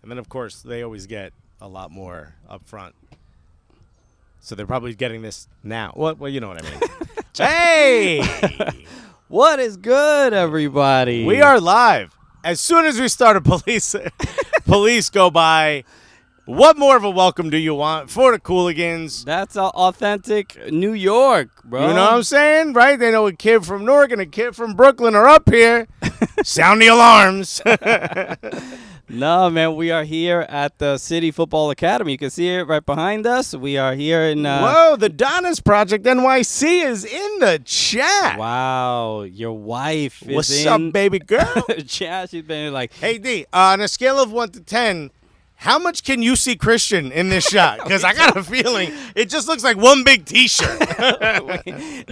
And then, of course, they always get a lot more up front. So they're probably getting this now. Well, you know what I mean. Hey! What is good, everybody? We are live. As soon as we started, police go by. What more of a welcome do you want for the Cooligans? That's authentic New York, bro. You know what I'm saying? Right? They know a kid from Newark and a kid from Brooklyn are up here. Sound the alarms. No, man, we are here at the City Football Academy. You can see it right behind us. We are here in... Whoa, the Donna's Project NYC is in the chat. Wow, your wife is What's up, baby girl? Chat. She's been like... Hey, D, on a scale of 1 to 10, how much can you see Chritian in this shot? Because I got a feeling it just looks like one big T-shirt.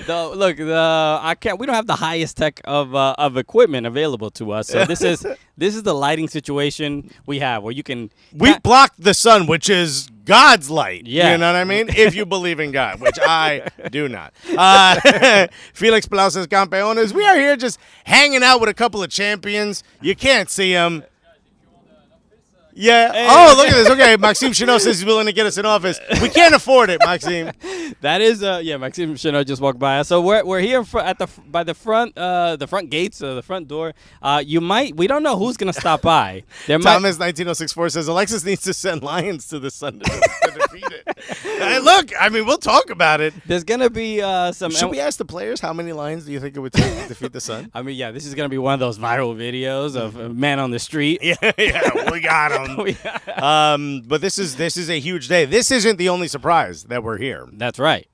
Look, I can't. We don't have the highest tech of equipment available to us. So this is the lighting situation we have, where you can. We blocked the sun, which is God's light. Yeah. You know what I mean? If you believe in God, which I do not. Felix Plauses Campeones. We are here just hanging out with a couple of champions. You can't see them. Yeah. Hey. Oh, look at this. Okay, Maxime Chenot says he's willing to get us in office. We can't afford it, Maxime. That is, Maxime Chenot just walked by us. So we're here by the front gates, the front door. We don't know who's gonna stop by. Thomas 19064 says Alexis needs to send lions to the sun to defeat it. Hey, look, I mean, we'll talk about it. There's gonna be some. Should we ask the players how many lions do you think it would take to defeat the sun? I mean, yeah, this is gonna be one of those viral videos of a man on the street. Yeah, we got him. But this is a huge day. This isn't the only surprise that we're here. That's right.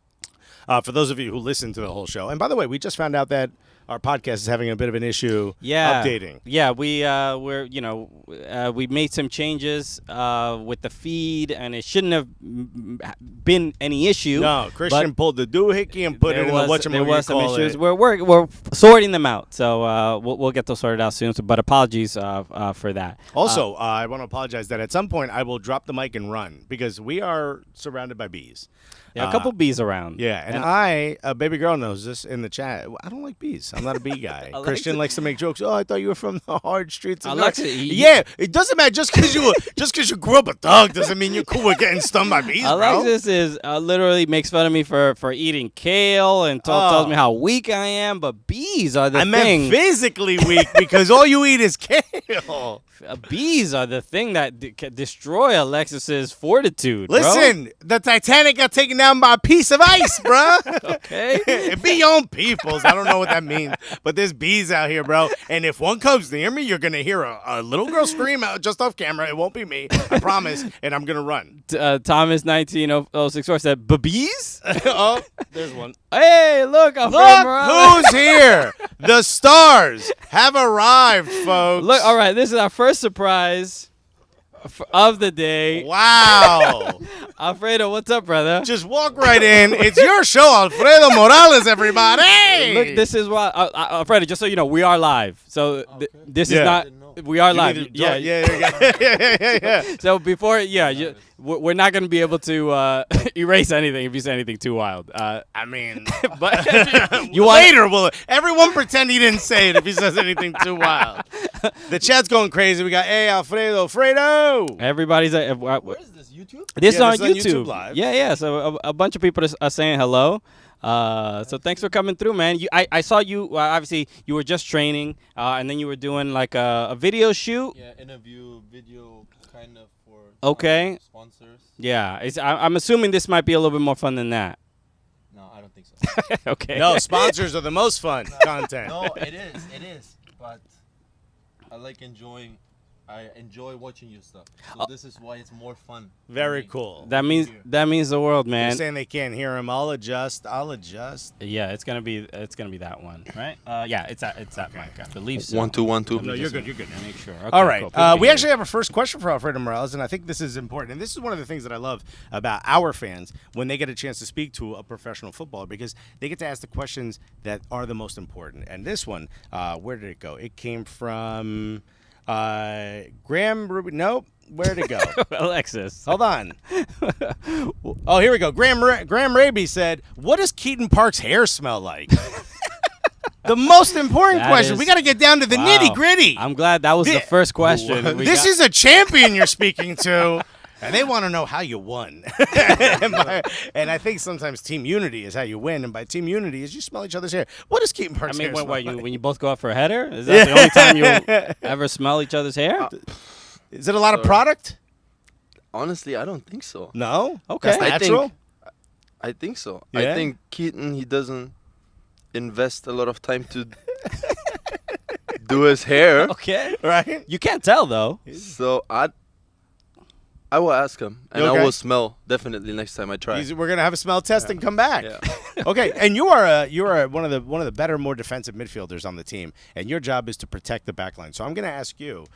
For those of you who listen to the whole show, and by the way, we just found out that our podcast is having a bit of an issue updating. Yeah, we made some changes with the feed, and it shouldn't have been any issue. No, Chritian pulled the doohickey and put it in the whatchamacallit. There was some issues. We're sorting them out, so we'll get those sorted out soon. But apologies for that. Also, I want to apologize that at some point I will drop the mic and run because we are surrounded by bees. Yeah, a couple bees around. Yeah, and baby girl knows this in the chat. I don't like bees. I'm not a bee guy. Chritian likes to make jokes. Oh, I thought you were from the hard streets of Newark. Yeah, it doesn't matter. Just because you grew up a thug doesn't mean you're cool with getting stung by bees, Alexis is literally makes fun of me for eating kale and tells me how weak I am. But bees are the thing. I meant physically weak because all you eat is kale. Bees are the thing that can destroy Alexis's fortitude. Listen, the Titanic got taken down by a piece of ice, bro. Okay. It be your own peoples. I don't know what that means, but there's bees out here, bro. And if one comes near me, you're gonna hear a little girl scream out just off camera. It won't be me, I promise. And I'm gonna run. Thomas 19064 said, "Bees." Oh, there's one. Hey, look, Alfredo Morales. Who's here? The stars have arrived, folks. Look, all right, this is our first surprise of the day. Wow. Alfredo, what's up, brother? Just walk right in. It's your show, Alfredo Morales, everybody. Look, this is why, Alfredo, just so you know, we are live. So this is not, we are live. Yeah. So before, we're not going to be able to erase anything if you say anything too wild. I mean, but later, everyone pretend he didn't say it if he says anything too wild. The chat's going crazy. We got, hey, Alfredo. Everybody's where is this, YouTube? This is on YouTube Live. Yeah. So a bunch of people are saying hello. So thanks for coming through, man. I saw you. Obviously, you were just training, and then you were doing like a video shoot. Yeah, interview video kind of for sponsors. Yeah, I'm assuming this might be a little bit more fun than that. No, I don't think so. Okay. No, sponsors are the most fun content. No, it is. But I enjoy watching your stuff. So this is why it's more fun. Very cool. That means the world, man. You're saying they can't hear him. I'll adjust. Yeah, it's gonna be that one, right? Yeah, it's that mic. I believe so. 1 2 1 2. No, you're good. Make sure. Okay, all right. cool. We actually have our first question for Alfredo Morales, and I think this is important. And this is one of the things that I love about our fans when they get a chance to speak to a professional footballer, because they get to ask the questions that are the most important. And this one, where did it go? It came from Graham Ruby. Nope. Where'd it go? Alexis. Hold on. Oh, here we go. Graham Raby said, what does Keaton Park's hair smell like? The most important That question. is- We got to get down to the Wow. nitty gritty. I'm glad that was the first question. This is a champion you're speaking to. And they want to know how you won. And I think sometimes team unity is how you win. And by team unity is you smell each other's hair. What does Keaton I Park's mean, hair smell when you both go out for a header? Is that the only time you ever smell each other's hair? Is it a lot of product? Honestly, I don't think so. No? Okay. That's natural? I think so. Yeah? I think Keaton, he doesn't invest a lot of time to do his hair. Okay. Right? You can't tell, though. So I will ask him, and Okay. I will smell definitely next time I try. We're gonna have a smell test and come back. Yeah. Okay, and you are one of the better, more defensive midfielders on the team, and your job is to protect the back line. So I'm gonna ask you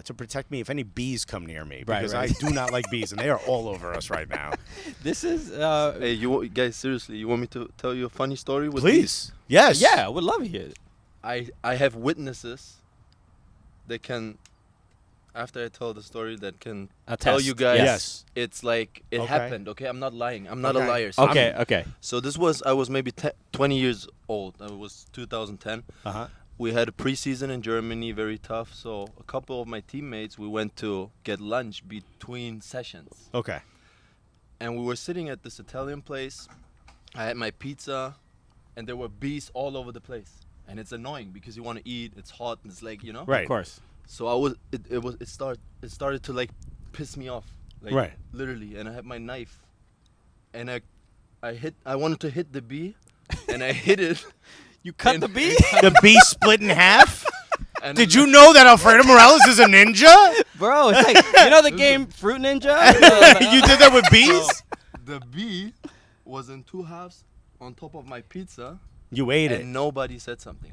to protect me if any bees come near me, because right. I do not like bees, and they are all over us right now. This is. Hey, guys, seriously, you want me to tell you a funny story with Please, yes, Yeah, I would love to hear it. these? I have witnesses that can, after I tell the story, that can tell Attest. you guys Yes. it's like it Okay. happened. Okay, I'm not lying. I'm not Okay. a liar. So Okay, okay. So I was maybe 20 years old. I was 2010. Uh-huh. We had a preseason in Germany, very tough. So a couple of my teammates, we went to get lunch between sessions. Okay. And we were sitting at this Italian place. I had my pizza, and there were bees all over the place. And it's annoying because you want to eat. It's hot. And it's like, you know. Right. Of course. So it started to like piss me off. Like, Right. Literally. And I had my knife, and I wanted to hit the bee, and I hit it. You cut And- the bee? The bee split in half. And Did you know that Alfredo Morales is a ninja? Bro, it's like, you know the game Fruit Ninja? You did that with bees? The bee was in two halves on top of my pizza, You ate it. and nobody said something.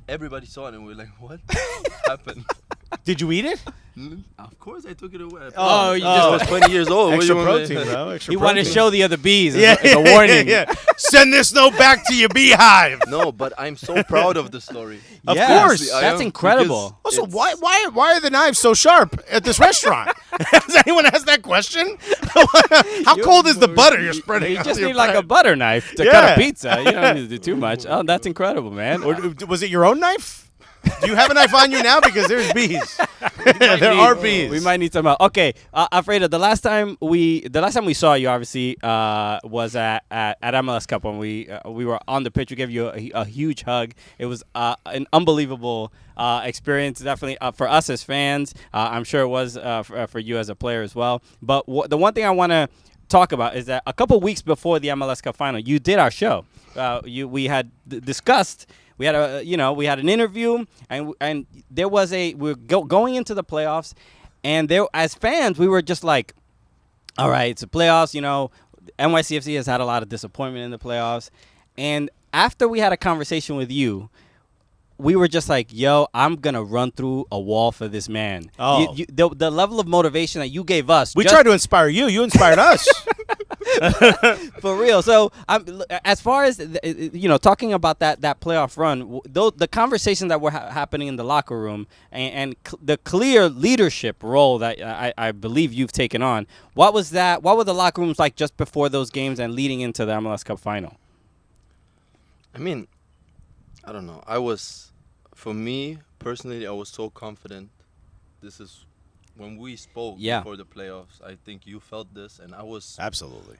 Everybody saw it, and we were like, "What happened?" Did you eat it? Of course, I took it away. Oh, you I was 20 years old. What do Extra you want me- protein, bro. Extra He wanted to protein. show the other bees as Yeah, a warning. yeah. Send this note back to your beehive. No, but I'm so proud of the story. Of Yeah, course. I That's am, incredible. because Also, it's- why are the knives so sharp at this restaurant? Has anyone asked that question? How cold is the butter you're spreading? You on just your need like a bread? butter knife to cut Yeah. a pizza. You don't need to do too much. Oh, that's incredible, man. Or was it your own knife? Do you have a knife on you now? Because there's bees. There are bees. We might need some help. Okay, Alfredo. The last time we saw you, obviously, was at MLS Cup when we were on the pitch. We gave you a huge hug. It was an unbelievable experience, definitely for us as fans. I'm sure it was for you as a player as well. But the one thing I want to talk about is that a couple weeks before the MLS Cup final, you did our show. We had discussed. We had an interview, and there was we're going into the playoffs, and there as fans we were just like, all right, it's the playoffs. You know, NYCFC has had a lot of disappointment in the playoffs, and after we had a conversation with you, we were just like, yo, I'm gonna run through a wall for this man. Oh. The level of motivation that you gave us. We just- tried to inspire you. You inspired us. For real. So, as far as talking about that playoff run, the conversations that were happening in the locker room and the clear leadership role that I believe you've taken on. What was that? What were the locker rooms like just before those games and leading into the MLS Cup final? I mean, I don't know. For me personally, I was so confident. This is when we spoke before the playoffs. I think you felt this, and Absolutely.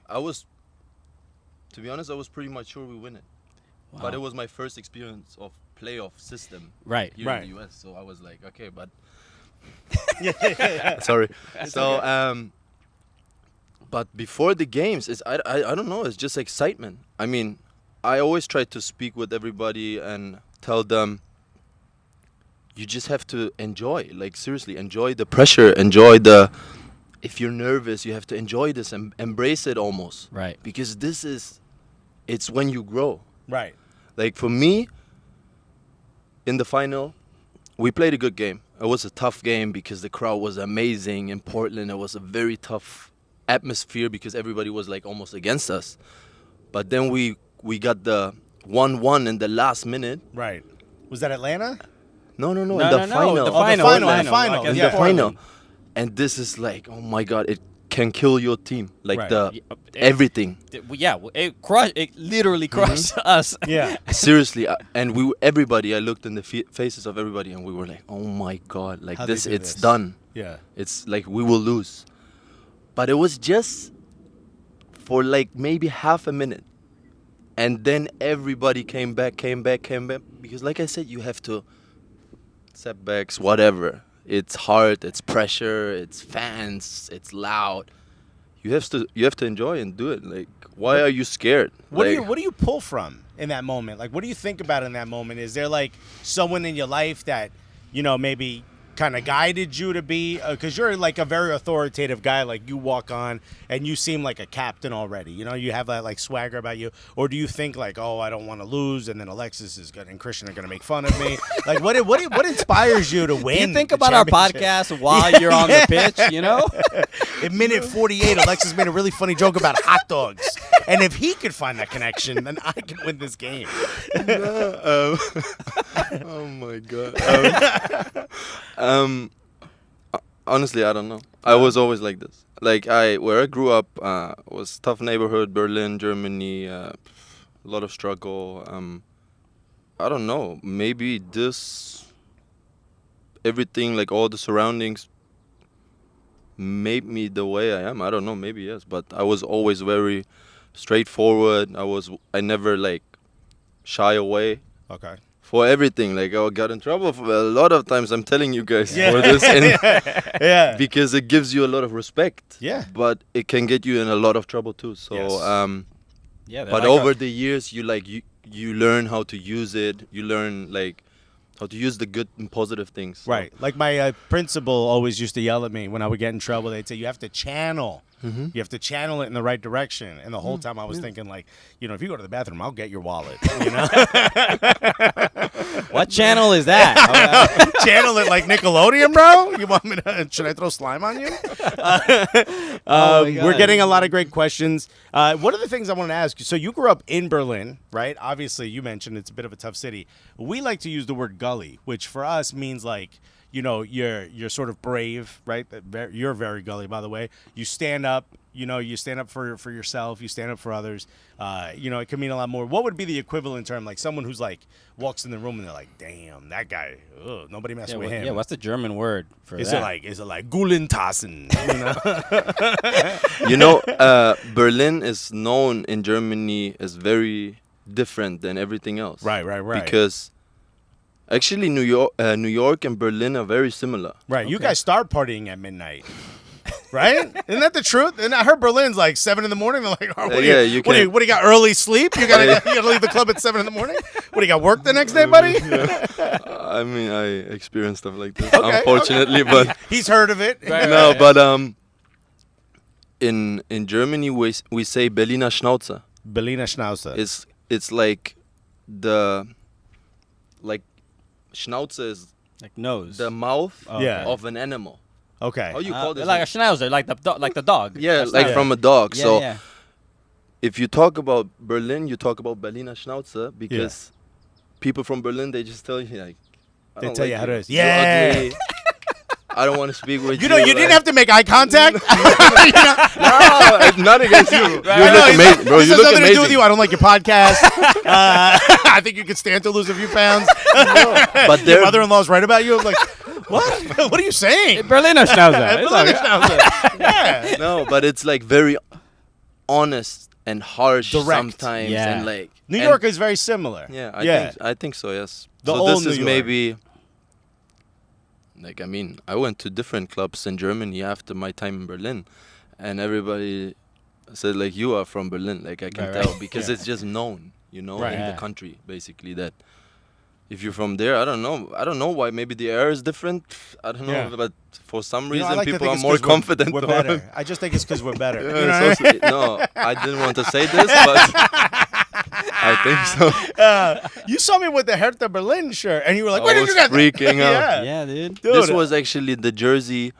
To be honest, I was pretty much sure we win it. Wow. But it was my first experience of playoff system Right. here Right. in the US, so I was like, okay, but sorry. So but before the games, I don't know. It's just excitement. I mean, I always try to speak with everybody and tell them, you just have to enjoy. Like seriously, enjoy the pressure. Enjoy the. If you're nervous, you have to enjoy this and embrace it almost. Right. Because it's when you grow. Right. Like for me, in the final, we played a good game. It was a tough game because the crowd was amazing in Portland. It was a very tough atmosphere because everybody was like almost against us. But then we got the 1-1 in the last minute. Right. Was that Atlanta? No, No, in the final. The final. Like Yeah. In the final. And this is like, oh my God, can kill your team, like Right. everything. It literally crushed us. Yeah. Seriously, and everybody. I looked in the faces of everybody, and we were like, "Oh my God! Like How'd they this, do it's this? done. Yeah. It's like we will lose." But it was just for like maybe half a minute, and then everybody came back because, like I said, you have to setbacks, whatever. It's hard, it's pressure, it's fans, it's loud. You have to enjoy and do it. Like, why are you scared? What Like, do you pull from in that moment? Like, what do you think about in that moment? Is there like someone in your life that, you know, maybe kind of guided you to be, because you're like a very authoritative guy, like you walk on and you seem like a captain already, you know, you have that like swagger about you? Or do you think like, oh, I don't want to lose, and then Alexis is gonna and Chritian are gonna make fun of me? Like, what inspires you to win? Do you think the about our championship? podcast while you're on the pitch, you know? In minute 48, Alexis made a really funny joke about hot dogs, and if he could find that connection, then I can win this game. oh my God. Honestly, I don't know. I was always like this. Like where I grew up was tough neighborhood, Berlin, Germany. A lot of struggle. I don't know. Maybe everything, like all the surroundings, made me the way I am. I don't know. Maybe yes, but I was always very straightforward. I never like shy away. Okay. For everything, like I got in trouble for a lot of times. I'm telling you guys Yeah. for this, and Yeah. because it gives you a lot of respect. Yeah. But it can get you in a lot of trouble too. So, Yes. Yeah, but over the years, you learn how to use it. You learn like how to use the good and positive things. So, Right. Like my principal always used to yell at me when I would get in trouble. They'd say, you have to channel. Mhm. You have to channel it in the right direction. And the whole time I was thinking, like, you know, if you go to the bathroom, I'll get your wallet. You know? What channel is that? Channel it like Nickelodeon, bro? You want me to? Should I throw slime on you? my We're God. getting a lot of great questions. One of the things I want to ask you, so you grew up in Berlin, right? Obviously, you mentioned it's a bit of a tough city. We like to use the word gully, which for us means like, you know, you're sort of brave, right? You're very gully, by the way. You stand up, you know, you stand up for yourself, you stand up for others. You know, it can mean a lot more. What would be the equivalent term? Like someone who's like walks in the room and they're like, damn, that guy, ugh, nobody mess with him. Yeah, what's the German word for Is that? it like Gulentassen? You know? you know, Berlin is known in Germany as very different than everything else. Right. Because actually, New York and Berlin are very similar. Right. You Okay. guys start partying at midnight. Right? Isn't that the truth? And I heard Berlin's like 7 in the morning. They're like, oh, what, Yeah, do you, you what, do you, can- what do you got? Early sleep? You gotta leave the club at 7 in the morning? What do you got? Work the next day, buddy? I mean, I experienced stuff like this, Okay, unfortunately, but He's heard of it. no, but in Germany we say Berliner Schnauzer. Berliner Schnauzer. It's like Schnauzer is Like nose. the mouth Oh, Yeah. of an animal. Okay. How you call this? like a schnauzer, like the dog. Yeah, A like schnauzer. from a dog. Yeah, So yeah. if you talk about Berlin, you talk about Berliner Schnauzer because people from Berlin, they just tell you like, I They don't tell like you how you. it is. You're Yeah. ugly. I don't want to speak with you. You know, you didn't have to make eye contact. No, it's not against you. You I know, look amazing, bro. This You has look nothing to do with amazing. you. I don't like your podcast. I think you could stand to lose a few pounds. But Your they're mother-in-law's right about you. I'm like, what? What are you saying? Berliner Schnauzer. It's Berliner okay. Schnauzer. Yeah. no, but it's like very honest and harsh Direct. sometimes, Yeah. and like New and- York is very similar. Yeah, I think so. Yes. The so old this New is York. maybe like, I mean, I went to different clubs in Germany after my time in Berlin, and everybody said like, you are from Berlin. Like I can Right, tell right. because Yeah. it's just known, you know, Right. in Yeah. the country basically that. If you're from there, I don't know why. Maybe the air is different. I don't know, Yeah. but for some You know, I reason like to people think are it's more 'cause we're- confident. We're about better. it. I just think it's because we're better. Yeah, You know what I mean? no, I didn't want to say this, but I think so. You saw me with the Hertha Berlin shirt, and you were like, "Where I did was you get that?" freaking out. Yeah. Yeah, dude. Dude, This was actually the jersey.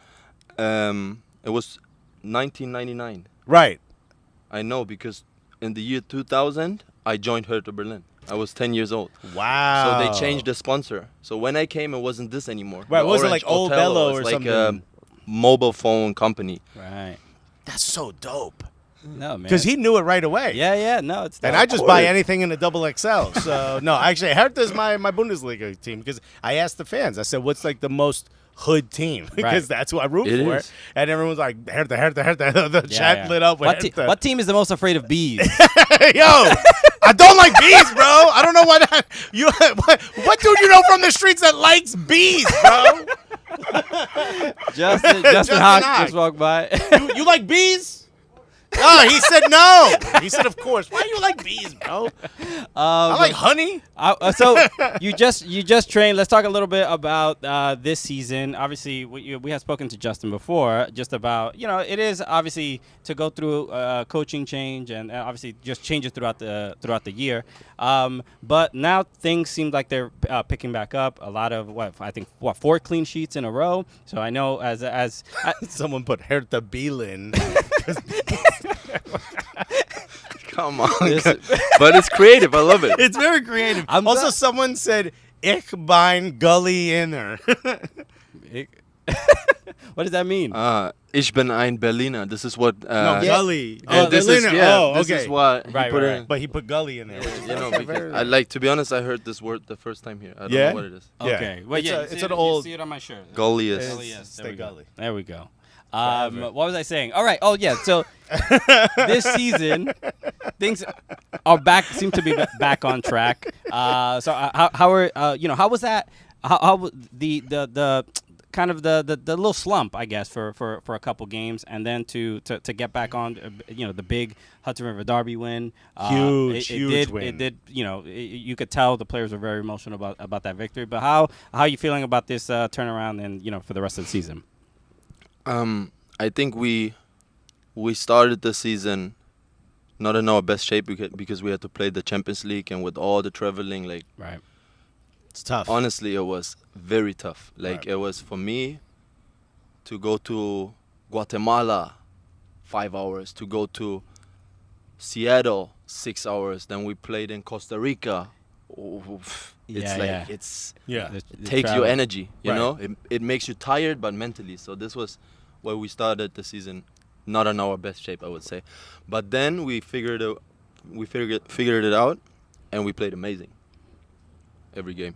It was 1999. right. I know because in the year 2000, I joined Hertha Berlin. I was 10 years old. Wow. So they changed the sponsor. So when I came, it wasn't this anymore. Right, The was it Orange like Old Othello Bello is or like something? a mobile phone company. Right. That's so dope. No, man. Because he knew it right away. Yeah. No, it's And not. I just buy anything in a double XL. So, no, actually, Hertha's my Bundesliga team because I asked the fans. I said, what's like the most hood team? Because that's who I root It for. is. And everyone's like, Hertha. The chat lit up with Hertha. What team is the most afraid of bees? Yo, I don't like bees, bro. I don't know why that. What dude you know from the streets that likes bees, bro? Justin Hawk Hawk just walked by. You like bees? Oh, he said no. He said, of course. Why do you like bees, bro? I like honey. So you just trained. Let's talk a little bit about this season. Obviously, we have spoken to Justin before, just about it is obviously to go through coaching change and obviously just changes throughout the year. But now things seem like they're picking back up. A lot of 4 clean sheets in a row. So I know as someone put Hertha Bielen. Come on. But it's creative. I love it. It's very creative. Someone said, Ich bin Gully Inner. What does that mean? Ich bin ein Berliner. This is what. Gully. This is This is what. He put in. But he put Gully in there. Because to be honest, I heard this word the first time here. I don't know what it is. Okay. Well, it's an old. You see it on my shirt. Gully is. There we go. What was I saying? All right. Oh yeah. So this season, things are seem to be back on track. So how was that? How the kind of the little slump, I guess, for a couple games, and then to get back on, the big Hudson River Derby win. Huge win. It did. You could tell the players were very emotional about that victory. But how are you feeling about this turnaround and for the rest of the season? I think we started the season not in our best shape because we had to play the Champions League, and with all the traveling, right. It's tough. Honestly, it was very tough. It was for me to go to Guatemala 5 hours, to go to Seattle 6 hours. Then we played in Costa Rica. It takes your energy. You know, it makes you tired, but mentally. So this was where we started the season, not in our best shape, I would say. But then we figured it out, and we played amazing every game.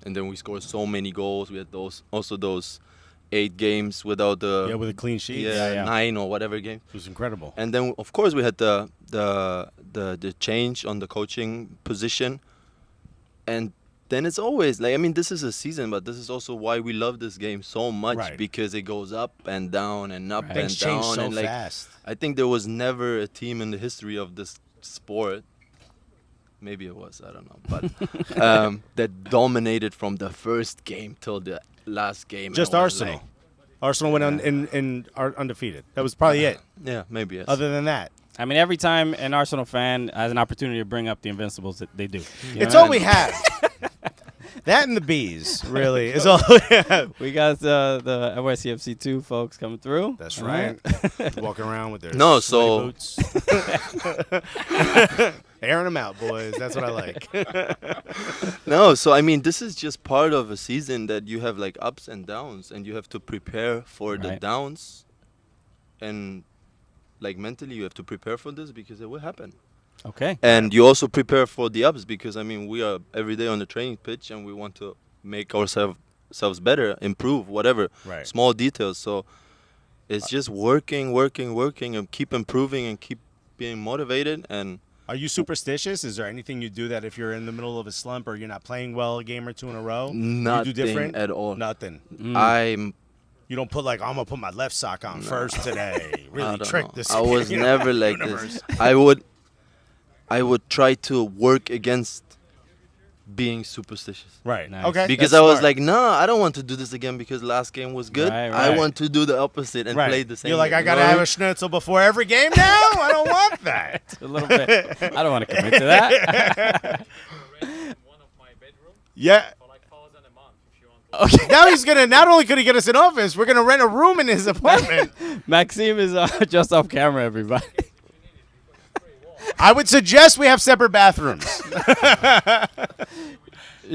And then we scored so many goals. We had those 8 games without with a clean sheet. 9 or whatever game. It was incredible. And then of course we had the change on the coaching position. And then it's always this is a season, but this is also why we love this game so much, because it goes up and down and up and down. Things change so and fast. I think there was never a team in the history of this sport, maybe it was, I don't know, but that dominated from the first game till the last game. Just Arsenal. Arsenal went are undefeated. That was probably it. Yeah, maybe yes. Other than that. I mean, every time an Arsenal fan has an opportunity to bring up the Invincibles, they do. It's all we have. That and the bees, really, is all we have. We got the NYCFC 2 folks coming through. That's right. Walking around with their boots. Airing them out, boys. That's what I like. No, so I mean, this is just part of a season that you have ups and downs, and you have to prepare for the downs, and mentally you have to prepare for this because it will happen. Okay. And you also prepare for the ups because we are every day on the training pitch, and we want to make ourselves better, improve, whatever, small details. So it's just working, and keep improving and keep being motivated. And are you superstitious? Is there anything you do that if you're in the middle of a slump or you're not playing well a game or 2 in a row? Nothing you do different? At all. Nothing. You don't put I'm gonna put my left sock on first today. Really trick this. I was never like this. I would try to work against being superstitious. Right. Nice. Okay. Because I was I don't want to do this again because last game was good. Right. I want to do the opposite and play the same. You're game, I gotta have a schnitzel before every game now. I don't want that. A little bit. I don't want to commit to that. Yeah. Okay. Now he's gonna. Not only could he get us an office, we're gonna rent a room in his apartment. Maxime is just off camera, everybody. I would suggest we have separate bathrooms.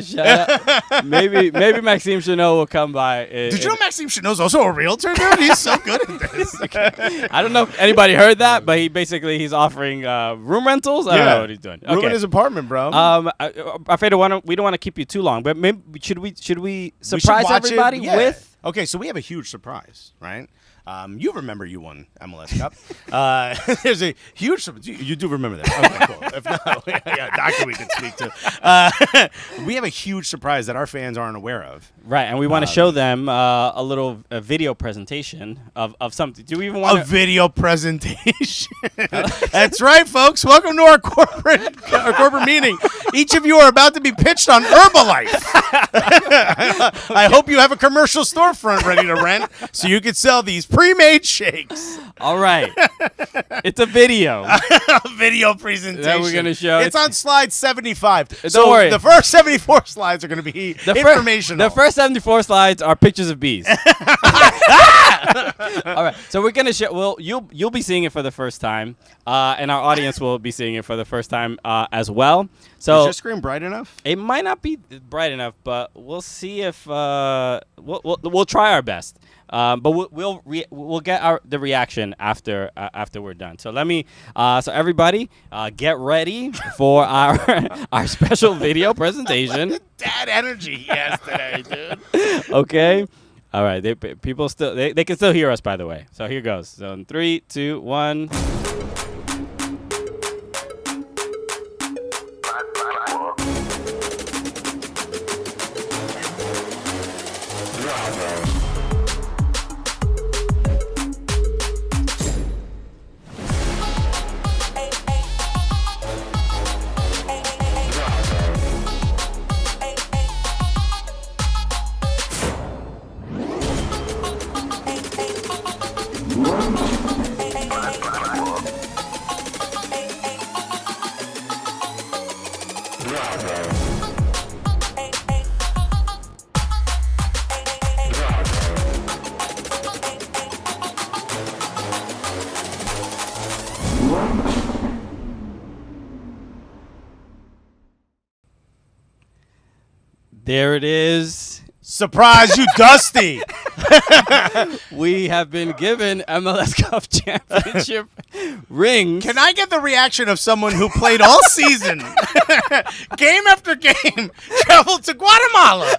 Shout out. Maybe Maxime Chanot will come by. Did you know Maxime Chanot's also a realtor, dude? He's so good at this. I don't know if anybody heard that, but he's offering room rentals. I don't know what he's doing. Room in his apartment, bro. Alfredo, we don't want to keep you too long, but maybe should we surprise everybody with? Okay, so we have a huge surprise, right? You remember you won MLS Cup. There's a huge. You do remember that? Okay, cool. If not, doctor we can speak to. We have a huge surprise that our fans aren't aware of. Right, and we want to show them a little video presentation of something. Do we even want a video presentation? That's right, folks. Welcome to our corporate meeting. Each of you are about to be pitched on Herbalife. I hope you have a commercial storefront ready to rent so you can sell these pre-made shakes. All right. It's a video. A video presentation. That we're going to show. It's on slide 75. Don't worry. The first 74 slides are going to be informational. The first 74 slides are pictures of bees. All right. So we're going to show. Well, you'll be seeing it for the first time, and our audience will be seeing it for the first time as well. So is your screen bright enough? It might not be bright enough, but we'll see if we'll try our best. But we'll get the reaction after we're done. So so everybody get ready for our special video presentation. Dad energy he has today, dude. Okay. All right. People still they can still hear us, by the way. So here goes. So in 3, 2, 1. There it is. Surprise, you dusty. We have been given MLS Cup championship rings. Can I get the reaction of someone who played all season, game after game, traveled to Guatemala,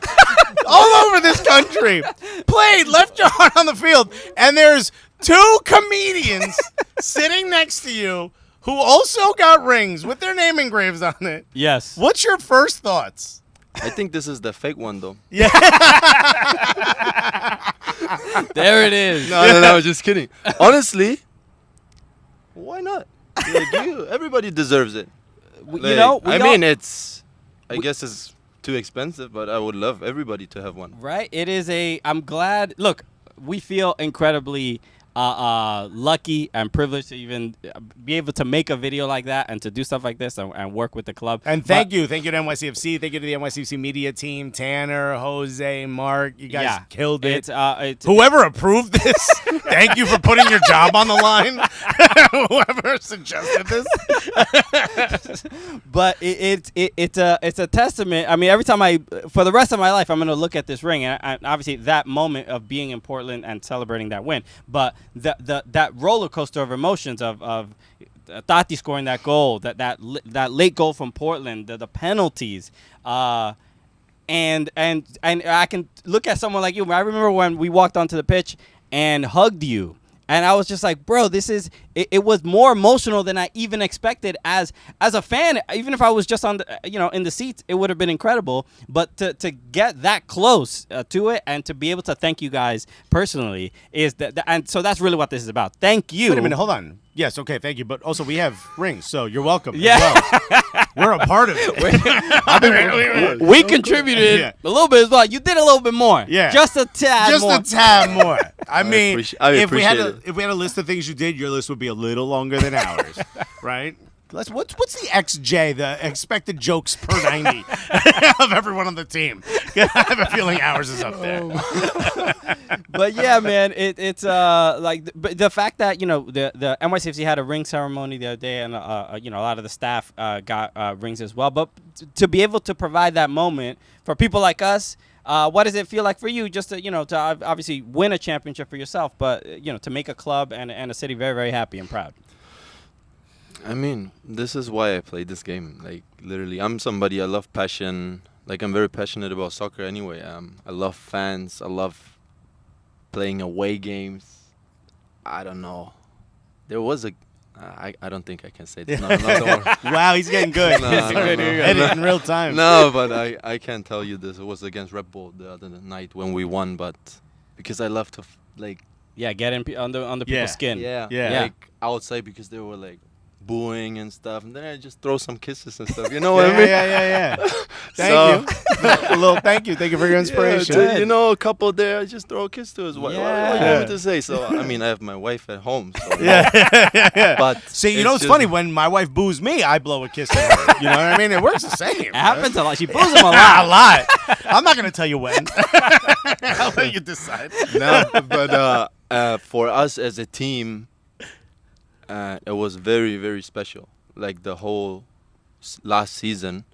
all over this country, played, left your heart on the field, and there's 2 comedians sitting next to you who also got rings with their name engraved on it. Yes. What's your first thoughts? I think this is the fake one, though. Yeah. There it is. No, just kidding. Honestly, why not? Everybody deserves it. I guess it's too expensive, but I would love everybody to have one. Right? It is I'm glad. Look, we feel incredibly lucky and privileged to even be able to make a video like that and to do stuff like this and work with the club. And thank you to NYCFC. Thank you to the NYCFC media team, Tanner, Jose, Mark. You guys killed it. Whoever approved this, thank you for putting your job on the line. Whoever suggested this. But it's a testament. I mean, every time for the rest of my life, I'm going to look at this ring, and obviously that moment of being in Portland and celebrating that win. But that roller coaster of emotions of Tati scoring that goal, that late goal from Portland, the penalties, and I can look at someone like you. I remember when we walked onto the pitch and hugged you. And I was just like, bro, this is it was more emotional than I even expected as a fan. Even if I was just on the in the seats, it would have been incredible. But to get that close to it and to be able to thank you guys personally is and so that's really what this is about. Thank you. Wait a minute, hold on. Yes, okay, thank you. But also we have rings, so you're welcome. Yeah, as well. We're a part of it. We contributed a little bit as well. You did a little bit more. Yeah, just a tad more. I mean, I if we had appreciate it. if we had a list of things you did, your list would be a little longer than ours, right? What's the XJ, the expected jokes per 90 of everyone on the team? I have a feeling ours is up there. But yeah, man, it's like the fact that the NYCFC had a ring ceremony the other day, and a lot of the staff got rings as well. But to be able to provide that moment for people like us, what does it feel like for you just to to obviously win a championship for yourself, but to make a club and a city very, very happy and proud? I mean, this is why I played this game. Like, literally, I'm somebody, I love passion. Like, I'm very passionate about soccer anyway. I love fans. I love playing away games. I don't know. There was a... I don't think I can say this. No, Wow, he's getting good. Edit in real time. No, but I can't tell you this. It was against Red Bull the other night when we won, but because I love to, get in under people's skin. Yeah. Like, outside because they were, like, booing and stuff, and then I just throw some kisses and stuff. You know what I mean? Yeah. Thank you. A little thank you. Thank you for your inspiration. A couple there, I just throw a kiss to us. What do you want me to say? So, I mean, I have my wife at home. So, Yeah. But see, it's funny. When my wife boos me, I blow a kiss at her. You know what I mean? It works the same. It happens a lot. She boos him a lot. A lot. I'm not going to tell you when. I'll let you decide. No, but for us as a team, it was very, very special. Like the whole last season,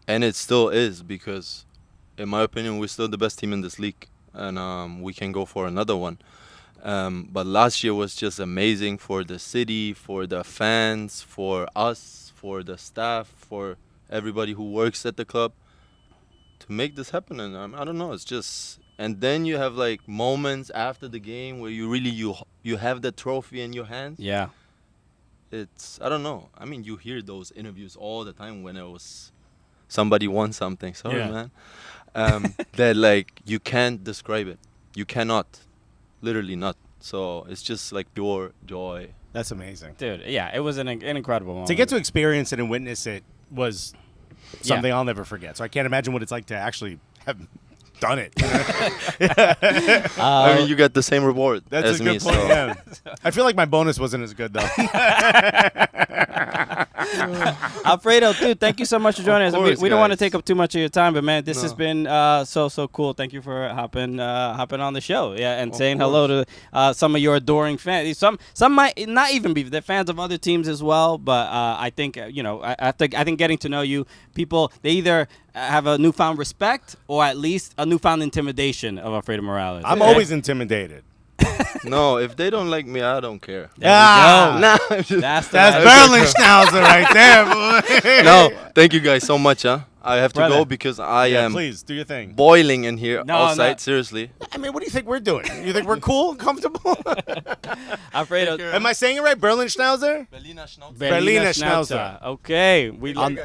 and it still is, because in my opinion we're still the best team in this league, and we can go for another one. But last year was just amazing for the city, for the fans, for us, for the staff, for everybody who works at the club to make this happen. And I don't know, it's just... And then you have like moments after the game where you really you have the trophy in your hands. Yeah. It's, I don't know. I mean, you hear those interviews all the time when it was somebody won something. Sorry, man. That like you can't describe it. You cannot, literally not. So it's just like pure joy. That's amazing, dude. Yeah, it was an incredible moment. To get to experience it and witness it was something I'll never forget. So I can't imagine what it's like to actually have done it. I mean, you got the same reward as a me. good point. So. Yeah. I feel like my bonus wasn't as good though. Alfredo, dude, thank you so much for joining us. We don't want to take up too much of your time, but man, this has been so cool. Thank you for hopping on the show, and saying hello to some of your adoring fans. Some might not even be, they're fans of other teams as well. But I think I think getting to know you, people, they either have a newfound respect or at least a newfound intimidation of Alfredo Morales. I'm always intimidated. No, if they don't like me, I don't care. That's Berlin Schnauzer right there, boy. No, thank you guys so much, huh? I have to go because I am please do your thing. Boiling in here outside, seriously. I mean, what do you think we're doing? You think we're cool, comfortable? Alfredo, am I saying it right? Berlin Schnauzer? Berliner Schnauzer. Okay,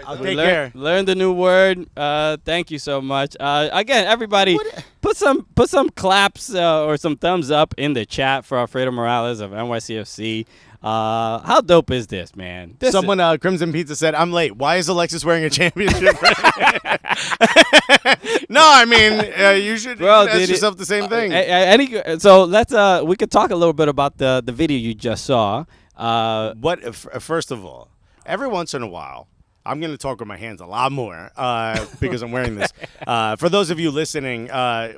I'll take care. Learned a new word. Thank you so much. Again, everybody, put some claps or some thumbs up in the chat for Alfredo Morales of NYCFC. How dope is this, man? Someone, Crimson Pizza said, "I'm late. Why is Alexis wearing a championship?" No, I mean, you should ask yourself the same thing. So let's we could talk a little bit about the video you just saw. First of all, every once in a while, I'm going to talk with my hands a lot more because I'm wearing this. For those of you listening,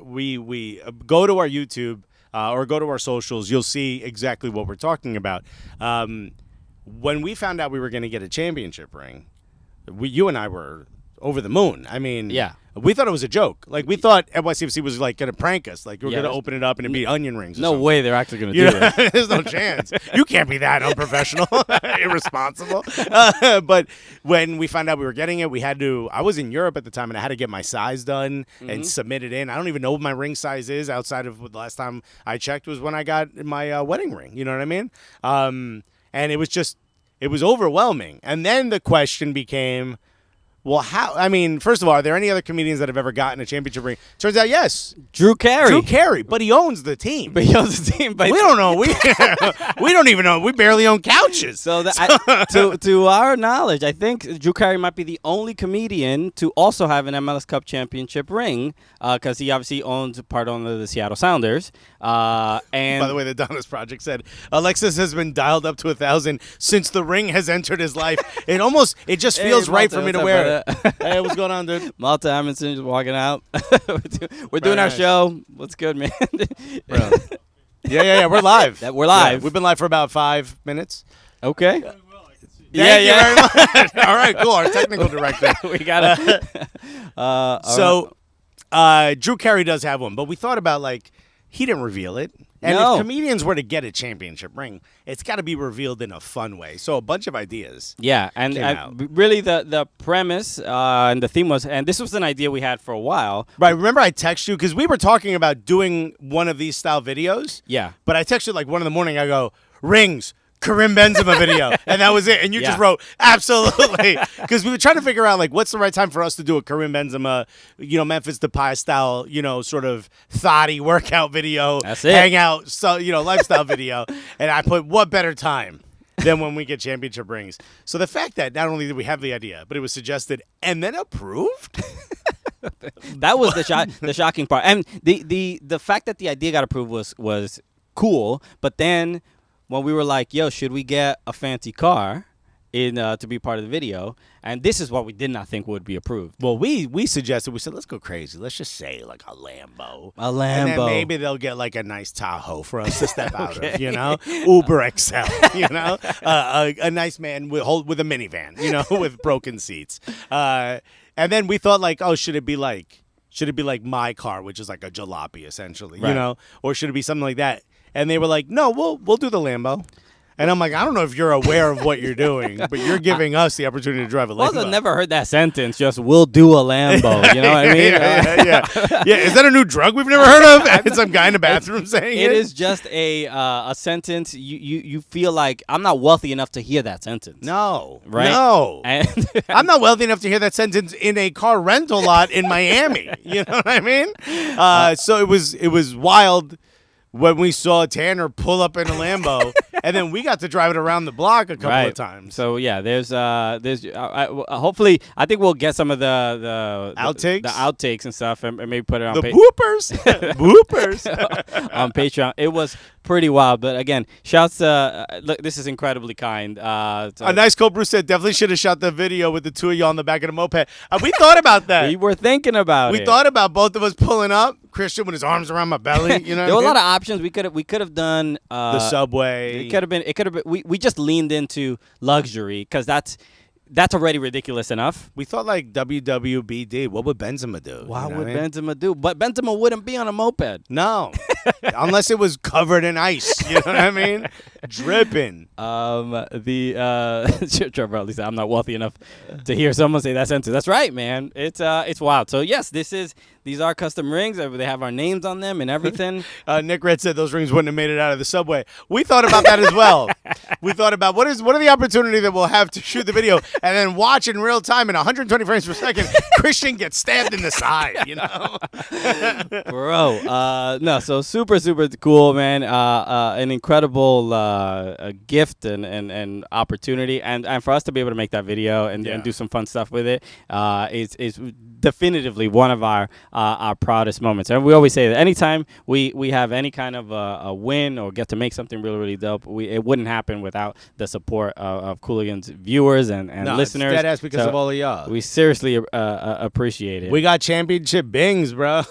we go to our YouTube. Or go to our socials, you'll see exactly what we're talking about. When we found out we were going to get a championship ring, you and I were over the moon. I mean, we thought it was a joke. Like, we thought NYCFC was like going to prank us. Like, we were going to open it up and it'd be onion rings. No way they're actually going to do this. There's no chance. You can't be that unprofessional, irresponsible. But when we found out we were getting it, I was in Europe at the time, and I had to get my size done and submit it in. I don't even know what my ring size is outside of the last time I checked was when I got my wedding ring. You know what I mean? And it was overwhelming. And then the question became, Well, how? I mean, first of all, are there any other comedians that have ever gotten a championship ring? Turns out, yes. Drew Carey. But he owns the team. But he owns the team. But we don't know. We don't even know. We barely own couches. So to our knowledge, I think Drew Carey might be the only comedian to also have an MLS Cup championship ring because he obviously owns part owner of the Seattle Sounders. And by the way, the Donis Project said Alexis has been dialed up to 1,000 since the ring has entered his life. It just feels right for me to wear it. Hey, what's going on, dude? Malta Amundsen just walking out. We're doing our nice. show. What's good, man? Bro. Yeah. We're live. We're live. Yeah, we've been live for about 5 minutes. Okay. Thank you very much. All right, cool. Our technical director. We got it. Drew Carey does have one, but we thought about, like, he didn't reveal it. And No. if comedians were to get a championship ring, it's got to be revealed in a fun way. So a bunch of ideas. Yeah, and came out. really the premise and the theme was, and this was an idea we had for a while. Right, remember I texted you, because we were talking about doing one of these style videos. Yeah. But I texted you like 1 in the morning. I go, rings, Karim Benzema video. And that was it. And you just wrote, absolutely. Because we were trying to figure out, like, what's the right time for us to do a Karim Benzema, Memphis Depay style, sort of thotty workout video. That's it. Hangout, lifestyle video. And I put, what better time than when we get championship rings? So the fact that not only did we have the idea, but it was suggested and then approved. That was the shocking part. And the fact that the idea got approved was cool, but then when we were like, yo, should we get a fancy car to be part of the video? And this is what we did not think would be approved. Well, we suggested, we said, let's go crazy. Let's just say like a Lambo. A Lambo. And then maybe they'll get like a nice Tahoe for us to step out of, Uber XL, a nice man with a minivan, with broken seats. And then we thought like, oh, should it be like my car, which is like a jalopy essentially, Right. Or should it be something like that? And they were like, no, we'll do the Lambo. And I'm like, I don't know if you're aware of what you're doing, but you're giving us the opportunity to drive a Lambo. Also, never heard that sentence. Just we'll do a Lambo. You know what I mean? Yeah. Is that a new drug we've never heard of? And some guy in the bathroom saying it? It is just a sentence. You feel like I'm not wealthy enough to hear that sentence. No. Right? No. And I'm not wealthy enough to hear that sentence in a car rental lot in Miami. You know what I mean? So it was wild when we saw Tanner pull up in a Lambo, and then we got to drive it around the block a couple of times. So yeah, there's hopefully I think we'll get some of the Outtakes? the outtakes and stuff, and maybe put it on The bloopers, bloopers on Patreon. It was pretty wild, but again, shouts. Look, this is incredibly kind. A nice Cole Bruce said definitely should have shot the video with the two of y'all on the back of the moped. We thought about that. We were thinking about it. We thought about both of us pulling up. Christian with his arms around my belly. You know, there were a lot of options. We could have done the subway. It could have been. We just leaned into luxury because that's already ridiculous enough. We thought like WWBD. What would Benzema do? What would Benzema do? But Benzema wouldn't be on a moped. No, unless it was covered in ice. You know what I mean? Dripping. Trevor at least I'm not wealthy enough to hear someone say that sentence. That's right, man. It's wild. So yes, these are custom rings. They have our names on them and everything. Nick Red said those rings wouldn't have made it out of the subway. We thought about that as well. We thought about what are the opportunity that we'll have to shoot the video and then watch in real time in 120 frames per second. Christian gets stabbed in the side. Bro. No. So super cool, man. An incredible gift and opportunity, and for us to be able to make that video and do some fun stuff with it is definitively one of our proudest moments. And we always say that anytime we have any kind of a win or get to make something really dope, it wouldn't happen without the support of Cooligans viewers and listeners. It's deadass because of all of y'all. We seriously appreciate it. We got championship bings, bro.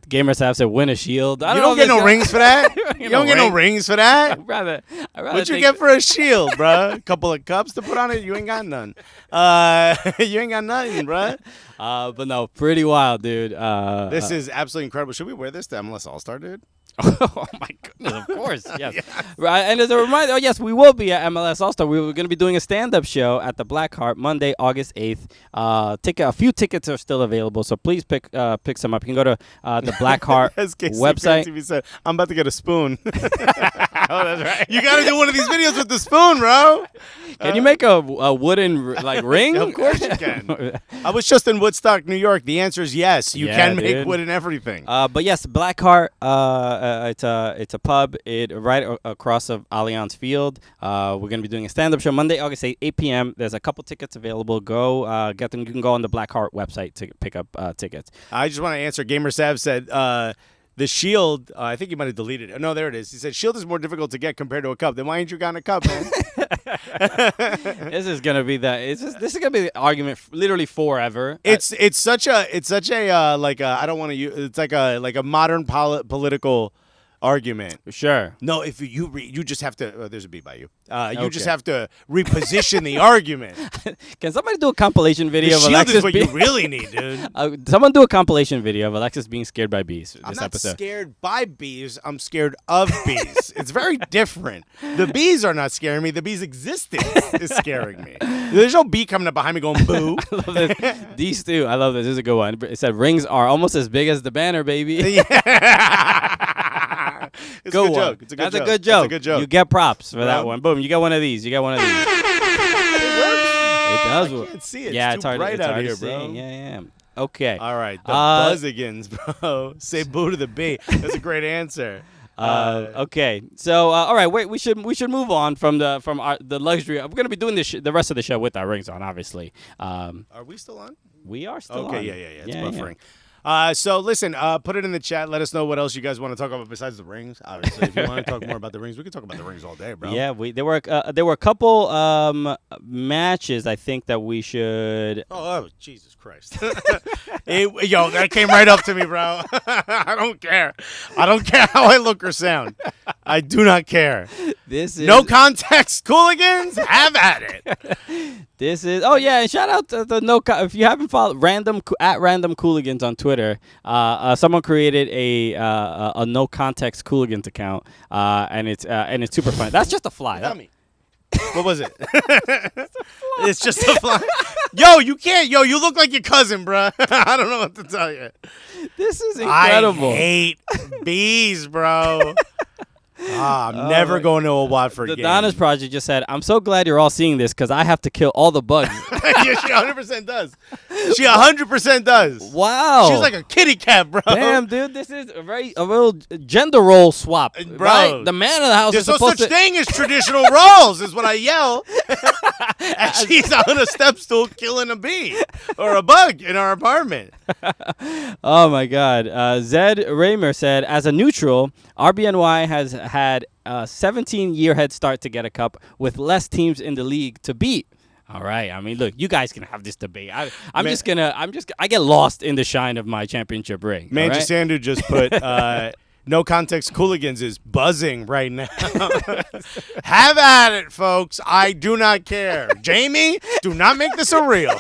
Gamers have said win a shield. You don't get no rings for that. You don't get no rings for that. I'd rather what you get for a shield, bro? A couple of cups to put on it? You ain't got none. You ain't got nothing, bro. But no, pretty wild, dude. This is absolutely incredible. Should we wear this to MLS All-Star, dude? Oh my goodness! Of course, yes. Right. And as a reminder, yes, we will be at MLS All-Star. We were going to be doing a stand-up show at the Black Heart Monday, August 8th. A few tickets are still available, so please pick some up. You can go to the Black Heart website. TV said, I'm about to get a spoon. that's right. You got to do one of these videos with the spoon, bro. Can you make a wooden ring? Of course you can. I was just in Woodstock, New York. The answer is yes. You can make wood and everything. But yes, Blackheart. It's a pub. Right across of Allianz Field. We're gonna be doing a stand-up show Monday, August 8 p.m. There's a couple tickets available. Go get them. You can go on the Blackheart website to pick up tickets. I just want to answer. Gamer Sav said the Shield. I think you might have deleted it. No, there it is. He said Shield is more difficult to get compared to a cup. Then why ain't you gotten a cup, man? This is gonna be this is gonna be the argument literally forever. It's such a like I don't want to use. It's like a modern political argument. Sure. No, if you just have to. There's a B by you. You just have to reposition the argument. Can somebody do a compilation video of Shield Alexis? Is what you really need, dude. Someone do a compilation video of Alexis being scared by bees. I'm this not episode. scared by bees. I'm scared of bees. It's very different. The bees are not scaring me. The bees' existence is scaring me. There's no bee coming up behind me going boo. I love this. These two. I love this. This is a good one. It said rings are almost as big as the banner, baby. Yeah. It's Good a good one. joke. It's a good That's joke. a good joke. That's a good joke. You get props for that Rob? one. Boom. You get one of these. You get one of these. It does I work. can't see it. Yeah, it's too hard. bright It's out hard here, to see. bro. Yeah. Okay. All right, the Buzzigans, bro. Say boo to the bee. That's a great answer. Okay. So all right. Wait. We should move on from the luxury. We're gonna be doing the rest of the show with our rings on, obviously. Are we still on? We are still on. Okay. Yeah. It's buffering. So listen, put it in the chat. Let us know what else you guys want to talk about besides the rings. Obviously, if you want to talk more about the rings, we can talk about the rings all day, bro. Yeah, there were a couple matches I think that we should. Oh, Jesus Christ! Yo, that came right up to me, bro. I don't care. I don't care how I look or sound. I do not care. This is no context, Cooligans. Have at it. This is and shout out to the if you haven't followed random Cooligans on Twitter, someone created a no context Cooligans account, and it's super fun. That's just a fly. Tell me. What was it? It's just a fly. Yo, you can't. Yo, you look like your cousin, bro. I don't know what to tell you. This is incredible. I hate bees, bro. I'm never going to a Watford game. The Donna's Project just said, I'm so glad you're all seeing this because I have to kill all the bugs. Yeah, she 100% does. She 100% does. Wow. She's like a kitty cat, bro. Damn, dude, this is a real gender role swap, bro. Right? The man of the house There's is supposed no such thing as traditional roles, is what I yell. And she's on a step stool killing a bee or a bug in our apartment. Oh, my God. Zed Raymer said, as a neutral, RBNY has had a 17-year head start to get a cup with less teams in the league to beat. All right. I mean, look, you guys can have this debate. I get lost in the shine of my championship ring. Manchester Sandu just put no context Cooligans is buzzing right now. Have at it, folks. I do not care. Jamie, do not make this a reel.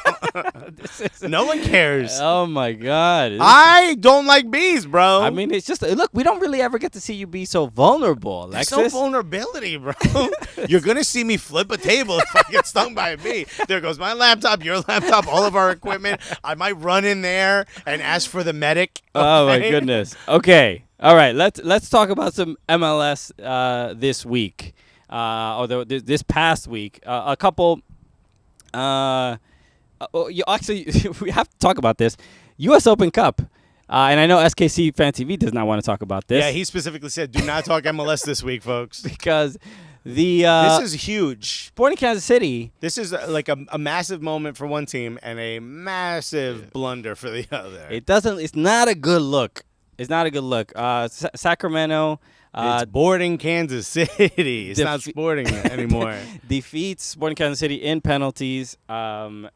No one cares. Oh, my God. I don't like bees, bro. I mean, it's just, look, we don't really ever get to see you be so vulnerable, Alexis. There's no vulnerability, bro. You're going to see me flip a table if I get stung by a bee. There goes my laptop, your laptop, all of our equipment. I might run in there and ask for the medic. Okay? Oh, my goodness. Okay. All right, let's talk about some MLS this week, or this past week. A couple. Actually, we have to talk about this. U.S. Open Cup, and I know SKC Fan TV does not want to talk about this. Yeah, he specifically said, "Do not talk MLS this week, folks," because this is huge. Sporting Kansas City. This is like a massive moment for one team and a massive blunder for the other. It's not a good look. It's not a good look. Sacramento. It's boarding Kansas City. It's not sporting anymore. Defeats Sporting Kansas City in penalties. So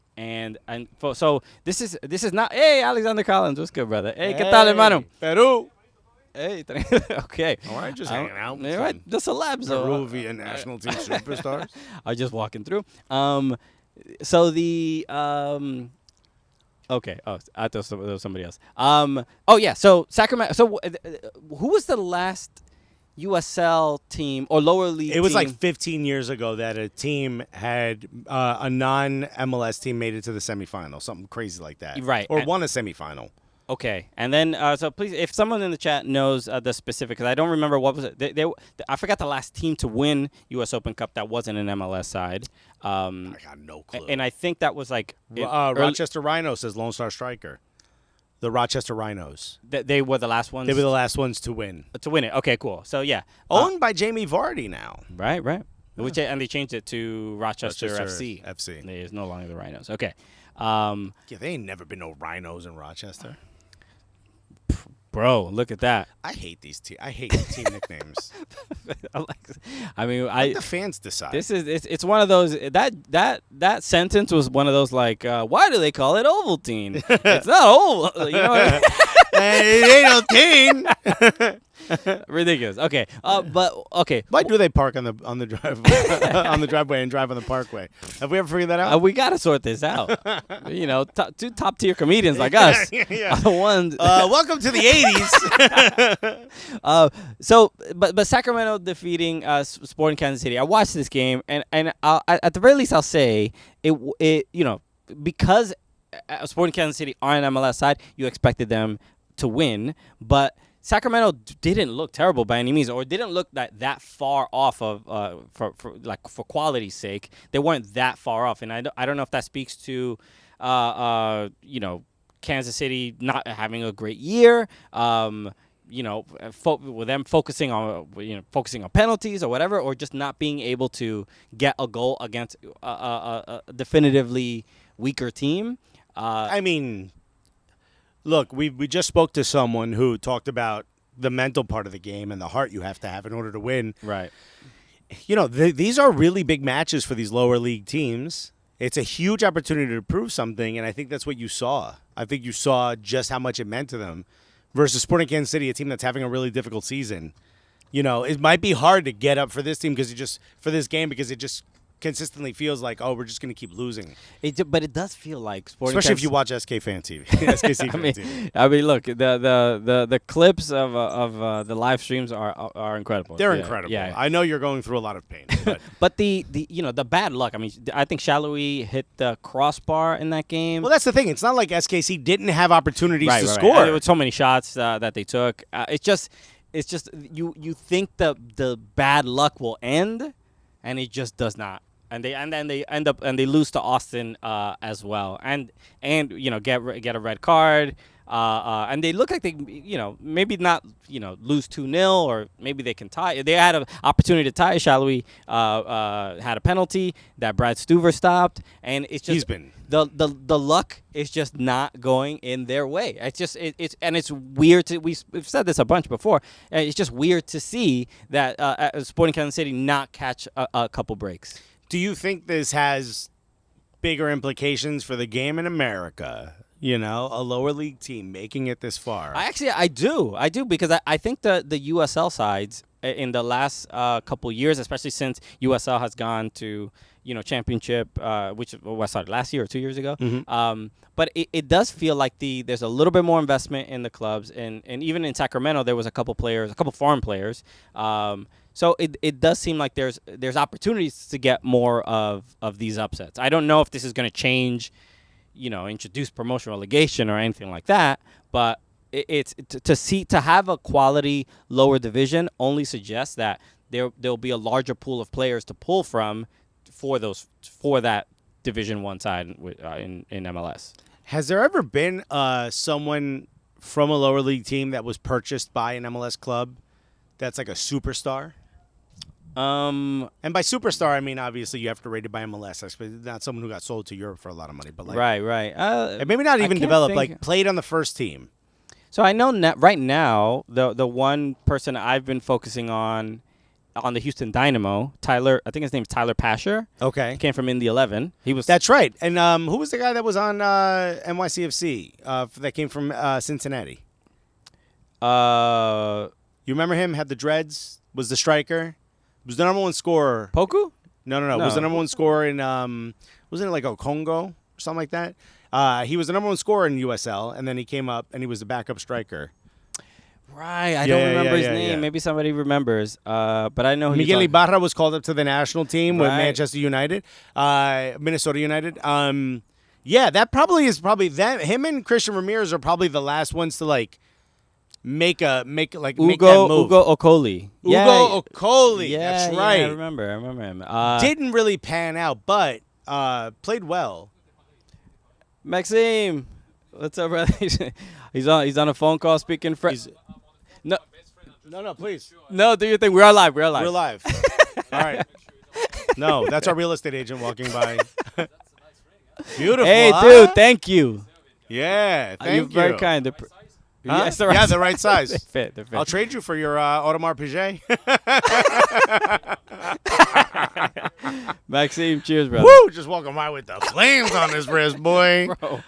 this is not. Hey, Alexander Collins, what's good, brother? Hey, ¿qué tal, hermano? Peru. Hey, okay. All right, just hanging out. All right, the celebs. Peruvian national team superstars are just walking through. So the Okay. Oh, I thought it was somebody else. Oh yeah. So Sacramento. So who was the last USL team or lower league? It was team? like 15 years ago that a team had a non-MLS team made it to the semifinal, something crazy like that. Right. Or won a semifinal. Okay, and then so please, if someone in the chat knows the specific, because I don't remember what was it. I forgot the last team to win U.S. Open Cup that wasn't an MLS side. I got no clue. And I think that was like Rochester Rhinos says Lone Star Striker. The Rochester Rhinos. They were the last ones. They were the last ones to win. To win it. Okay, cool. So yeah, owned by Jamie Vardy now. Right. Which and they changed it to Rochester FC. FC. It's no longer the Rhinos. Okay. Yeah, they ain't never been no Rhinos in Rochester. Bro, look at that. I hate these I hate team nicknames. Let the fans decide. It's one of those that sentence was one of those like why do they call it Ovaltine? It's not oval, you know what I mean? It ain't no teen. Ridiculous. Okay. But okay. Why do they park on the driveway on the driveway and drive on the parkway? Have we ever figured that out? We gotta sort this out. You know, two top tier comedians like us are the ones. Welcome to the '80s. But Sacramento defeating Sporting Kansas City. I watched this game, and at the very least, I'll say it. You know, because Sporting Kansas City are an MLS side, you expected them to win, but Sacramento didn't look terrible by any means, or didn't look that far off of for quality's sake. They weren't that far off, and I don't know if that speaks to you know, Kansas City not having a great year. You know, with them focusing on penalties or whatever, or just not being able to get a goal against a definitively weaker team. I mean, look, we just spoke to someone who talked about the mental part of the game and the heart you have to have in order to win. Right. You know, these are really big matches for these lower league teams. It's a huge opportunity to prove something, and I think that's what you saw. I think you saw just how much it meant to them versus Sporting Kansas City, a team that's having a really difficult season. You know, it might be hard to get up for this team because it just consistently feels like, oh, we're just going to keep losing. But it does feel like Sporting, especially if you watch SK Fan TV. SKC Fan TV. I mean, look, the clips of the live streams are incredible. They're incredible. Yeah. I know you're going through a lot of pain, but but the you know, the bad luck. I mean, I think Shalawi hit the crossbar in that game. Well, that's the thing. It's not like SKC didn't have opportunities to score. Right. There were so many shots that they took. It's just you think the bad luck will end, and it just does not. And then they end up and they lose to Austin as well, and you know, get a red card, and they look like they, you know, maybe not, you know, lose 2-0, or maybe they can tie. They had an opportunity to tie. Shalawi had a penalty that Brad Stuver stopped, and it's just the luck is just not going in their way. It's just it's weird to we've said this a bunch before. It's just weird to see that Sporting Kansas City not catch a couple breaks. Do you think this has bigger implications for the game in America? You know, a lower league team making it this far. I do because I think the USL sides in the last couple years, especially since USL has gone to, you know, championship, which was started last year or 2 years ago. Mm-hmm. But it does feel like there's a little bit more investment in the clubs, and even in Sacramento there was a couple foreign players. So it does seem like there's opportunities to get more of these upsets. I don't know if this is going to change, you know, introduce promotion relegation or anything like that, but it's to have a quality lower division only suggests that there'll be a larger pool of players to pull from for that Division 1 side in MLS. Has there ever been someone from a lower league team that was purchased by an MLS club that's like a superstar? And by superstar, I mean, obviously you have to rate it by MLS. I suppose not someone who got sold to Europe for a lot of money, but like right. And maybe not even developed, like played on the first team. So I know right now the one person I've been focusing on the Houston Dynamo, Tyler. I think his name's Tyler Pasher. Okay, he came from Indy 11. That's right. And who was the guy that was on NYCFC that came from Cincinnati? You remember him? Had the dreads. Was the striker. Was the number one scorer. Poku? No. Was the number one scorer in wasn't it like Congo or something like that? He was the number one scorer in USL, and then he came up and he was the backup striker. Right, I don't remember his name. Yeah. Maybe somebody remembers. But I know Miguel Ibarra was called up to the national team with Manchester United, Minnesota United. Yeah, that probably is that. Him and Christian Ramirez are probably the last ones to like make that move. Ugo Okoli. Ugo Okoli. Yeah, that's right. I remember him. Didn't really pan out, but played well. Maxime, what's up, brother? He's on a phone call speaking French. No, please. No, do your thing. We're live. We're live. All right. No, that's our real estate agent walking by. Beautiful. Hey, huh? dude, thank you. Yeah, thank You're you. very kind. Huh? Yes, the Yeah, the right size. They fit. I'll trade you for your Audemars Piguet. Maxime, cheers, brother. Woo! Just walking by with the flames on his wrist, boy. Bro,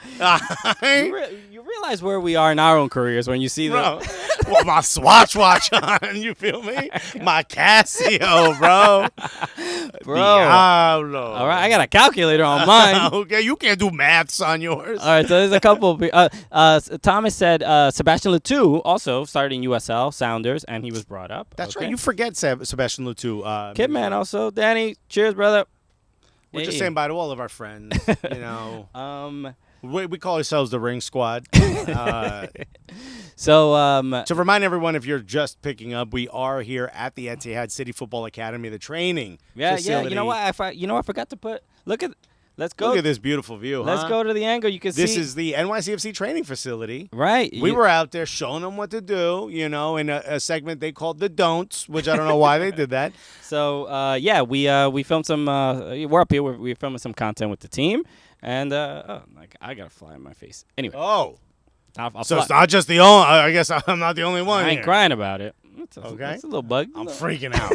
you realize where we are in our own careers when you see Bro, well, my Swatch watch on, you feel me? My Casio, bro. Diablo. All right, I got a calculator on mine. Okay, you can't do maths on yours. All right, so there's a couple. Thomas said Sebastian Letou also started in USL Sounders, and he was brought up. That's Okay. right. You forget Sebastian Letou. Kidman also. Danny, cheers, brother. We're just saying bye to all of our friends. You know, we call ourselves the Ring Squad. So To remind everyone, if you're just picking up, we are here at the Etihad City Football Academy, the training facility. You know what? I forgot to put. Let's go. Look at this beautiful view. Let's huh? go to the angle. You can see. This is the NYCFC training facility. Right. We were out there showing them what to do, you know, in a segment they called the don'ts, which I don't know why they did that. So we filmed some. We're up here. We're filming some content with the team, and I got a fly in my face. Anyway. Oh, I'll so fly. it's not just the only. I guess I'm not the only one. I ain't here. crying about it. Okay. It's a little bug. I'm freaking out,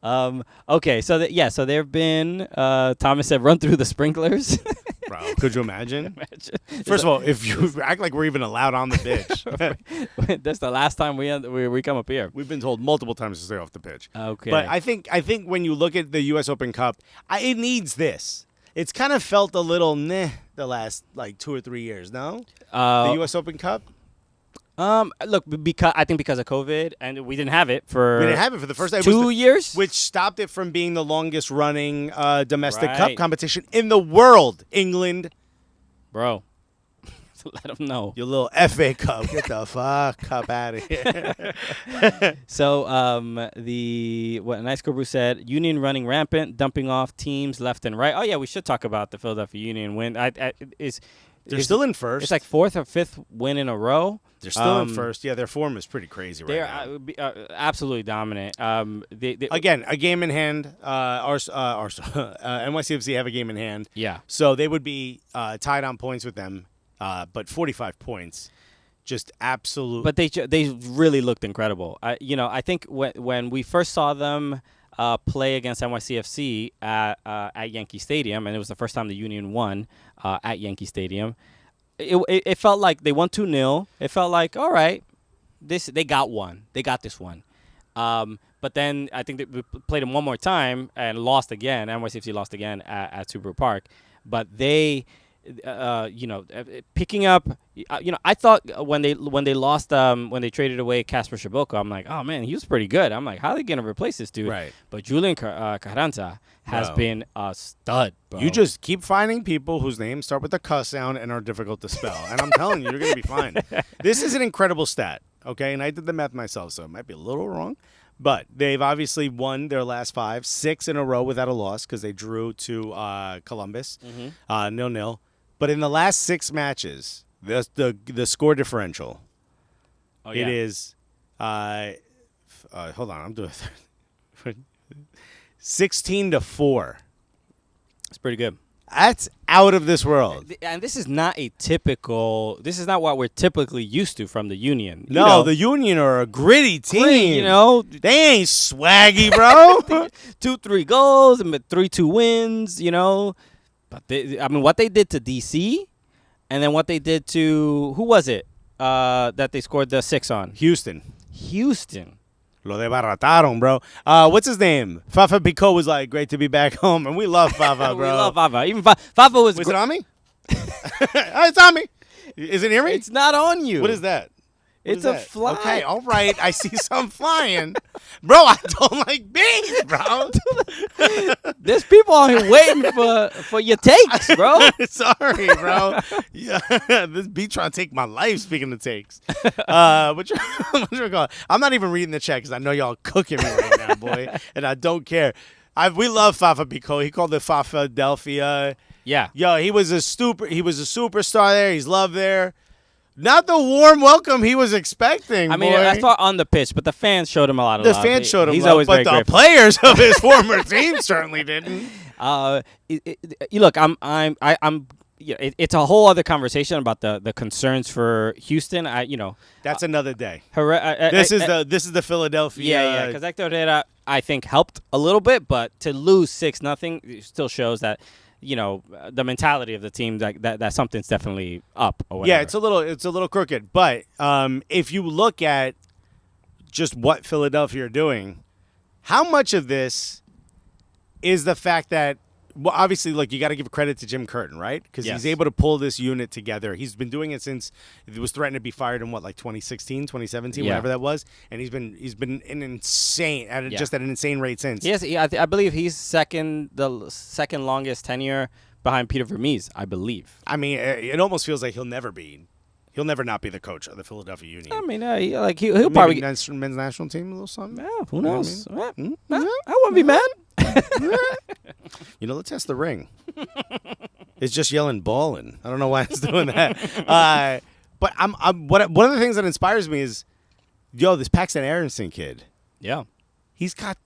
bro. Okay, so so there have been. Thomas said, "Run through the sprinklers." Bro, could you imagine? First of all, if you act like we're even allowed on the pitch, That's the last time we come up here. we've been told multiple times to stay off the pitch. Okay, But I think when you look at the U.S. Open Cup, it needs this. It's kind of felt a little the last like 2 or 3 years. No, the U.S. Open Cup. Look, because of COVID, and we didn't have it for the first day. 2 years, which stopped it from being the longest running domestic cup Right. competition in the world. England, bro. Let them know. your little FA Cup, get the fuck up out of here. So, what Nice Guru said, Union running rampant, dumping off teams left and right. Oh yeah, we should talk about the Philadelphia Union win. They're still in first. It's like 4th or 5th win in a row. They're still in first. Yeah, their form is pretty crazy right now. They're absolutely dominant. Again, a game in hand. NYCFC have a game in hand. Yeah. So they would be tied on points with them, but 45 points, just absolute. But they really looked incredible. I think when we first saw them play against NYCFC at Yankee Stadium, and it was the first time the Union won at Yankee Stadium. It felt like they won 2-0. It felt like, all right, they got one. They got this one. But then I think we played them one more time and lost again. NYCFC lost again at Subaru Park. But they, picking up, I thought when they lost, when they traded away Kasper Szyboko, I'm like, oh man, he was pretty good. I'm like, how are they gonna replace this dude? Right. But Julian Carranza has been a stud, bro. You just keep finding people whose names start with a cuss sound and are difficult to spell. And I'm telling you, you're going to be fine. This is an incredible stat, okay? And I did the math myself, so it might be a little wrong. But they've obviously won their last 5, 6 in a row without a loss because they drew to Columbus, 0-0. But in the last 6 matches, the score differential, it is, hold on, I'm doing 16-4. It's pretty good. That's out of this world. And this is not what we're typically used to from the Union. No, the Union are a gritty team. They ain't swaggy, bro. 2-3 goals and 3-2 wins, But what they did to DC, and then what they did to, who was it that they scored the 6 on? Houston. Lo desbarataron, bro. What's his name? Fafa Pico was like, great to be back home. And we love Fafa, bro. We love Fafa. Even Fafa was it on me? It's on me. Is it near me? It's not on you. What is that? What It's is a that? fly. Okay, all right. I see some flying. Bro, I don't like bees, bro. There's people out here waiting for your takes, bro. Sorry, bro. Yeah, this bee trying to take my life, speaking of takes. What you call it? I'm not even reading the chat because I know y'all cooking me right now, boy. And I don't care. We love Fafa Pico. He called it Philadelphia. Yeah. Yo, he was a superstar there. He's loved there. Not the warm welcome he was expecting. I mean, boy. I thought on the pitch, but the fans showed him a lot of The love. fans showed him He's love, always but very the grateful. players of his former team certainly didn't. Look, it's a whole other conversation about the concerns for Houston. That's another day. This This is the Philadelphia. Yeah, because Hector Herrera, I think, helped a little bit, but to lose 6-0 still shows that the mentality of the team that something's definitely up. Or whatever. Yeah, it's a little crooked. But if you look at just what Philadelphia are doing, how much of this is the fact that, well, obviously, look, you got to give credit to Jim Curtin, right? Because Yes. he's able to pull this unit together. He's been doing it since it was threatened to be fired in 2016, 2017, Yeah. whatever that was, and he's been an insane just at an insane rate since. Yes, I believe he's the second longest tenure behind Peter Vermees, I believe. I mean, it almost feels like he'll never not be the coach of the Philadelphia Union. I mean, he'll Maybe probably. men's national team, a little something. Yeah, who knows? I mean? I wouldn't be mad. Let's test the ring. It's just yelling ballin'. I don't know why it's doing that. But one of the things that inspires me is, this Paxton Aronson kid. Yeah. He's got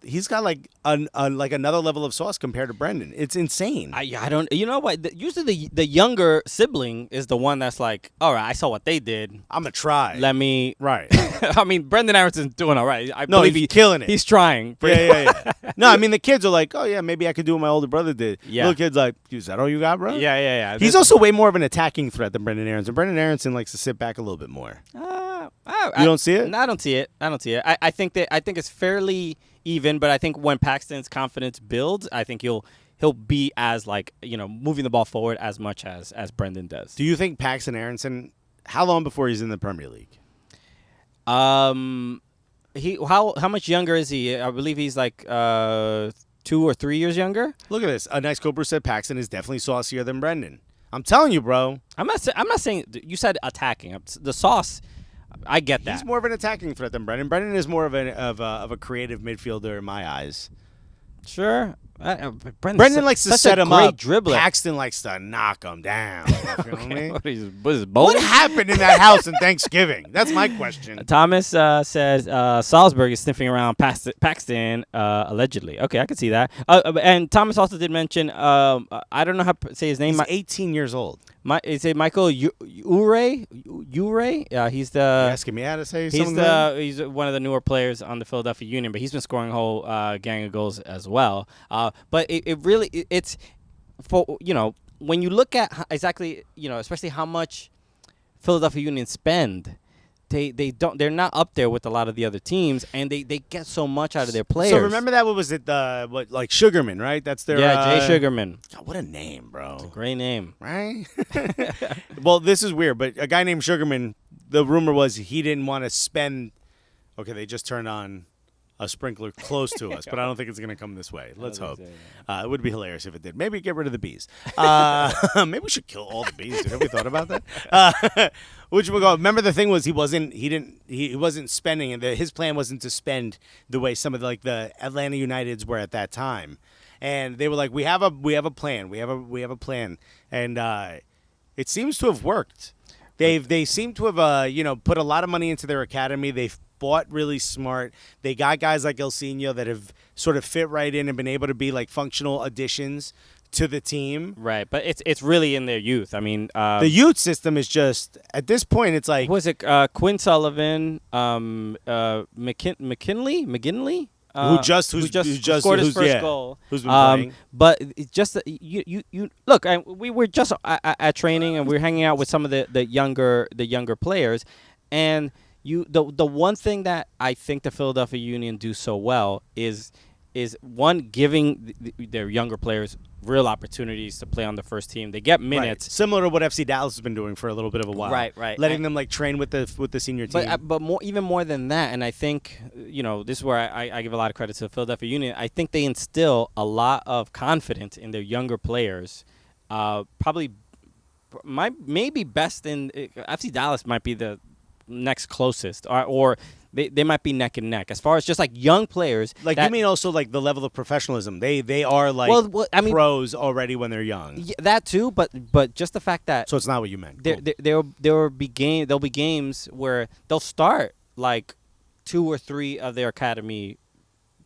like another level of sauce compared to Brendan. It's insane. I don't. You know what? Usually the younger sibling is the one that's like, all right, I saw what they did. I'm gonna try. Let me. Right. I mean, Brendan Aronson's doing all right. I No, believe he's killing it. He's trying. Yeah. No, I mean the kids are like, oh yeah, maybe I could do what my older brher did. Yeah. Little kid's like, is that all you got, bro? Yeah. He's also way more of an attacking threat than Brendan Aronson. Brendan Aronson likes to sit back a little bit more. You don't see it? No, I don't see it. I think it's fairly even, but I think when Paxton's confidence builds, I think he'll be as moving the ball forward as much as Brendan does. Do you think Paxton Aronson? How long before he's in the Premier League? How much younger is he? I believe he's like 2 or 3 years younger. Look at this. A nice Cobra said Paxton is definitely saucier than Brendan. I'm telling you, bro. I'm not saying you said attacking. The sauce. I get that. He's more of an attacking threat than Brendan. Brendan is more of a creative midfielder in my eyes. Sure. Brendan likes to set him up. Dribbler. Paxton likes to knock him down. You feel me? What happened in that house in Thanksgiving? That's my question. Thomas says Salzburg is sniffing around Paxton allegedly. Okay, I can see that. And Thomas also did mention, I don't know how to say his name. He's 18 years old. Is it Michael Ure? He's the. You're asking me how to say something? He's one of the newer players on the Philadelphia Union, but he's been scoring a whole gang of goals as well. But it's for when you look at exactly especially how much Philadelphia Union spend. They're not up there with a lot of the other teams, and they get so much out of their players. So remember that? What was it? Sugarman, right? That's their Jay Sugarman. God, what a name, bro! It's a great name, right? Well, this is weird, but a guy named Sugarman. The rumor was he didn't want to spend. Okay, they just turned on a sprinkler close to us, but I don't think it's going to come this way. Let's hope. It would be hilarious if it did. Maybe get rid of the bees. Maybe we should kill all the bees. Dude. Have we thought about that? Remember the thing was he wasn't spending, and his plan wasn't to spend the way some of the Atlanta Uniteds were at that time, and they were like, we have a plan, we have a plan, and it seems to have worked. They seem to have put a lot of money into their academy. They've bought really smart. They got guys like Elsinho that have sort of fit right in and been able to be like functional additions to the team. Right, but it's really in their youth. I mean, the youth system is just at this point. It's like was it Quinn Sullivan, McGinley, who just scored his first goal. Who's been playing? But it's just you look. We were just at training and we were hanging out with some of the younger players, and the one thing that I think the Philadelphia Union do so well is one, giving their younger players real opportunities to play on the first team. They get minutes. Right. Similar to what FC Dallas has been doing for a little bit of a while. Right. Letting them like train with the senior team. But even more than that, and I think, this is where I give a lot of credit to the Philadelphia Union. I think they instill a lot of confidence in their younger players. Probably maybe best in FC Dallas might be the next closest, or they might be neck and neck as far as just like young players. Like you mean also like the level of professionalism. They are like pros already when they're young. Yeah, that too, but just the fact that so it's not what you meant. There'll be games where they'll start like 2 or 3 of their academy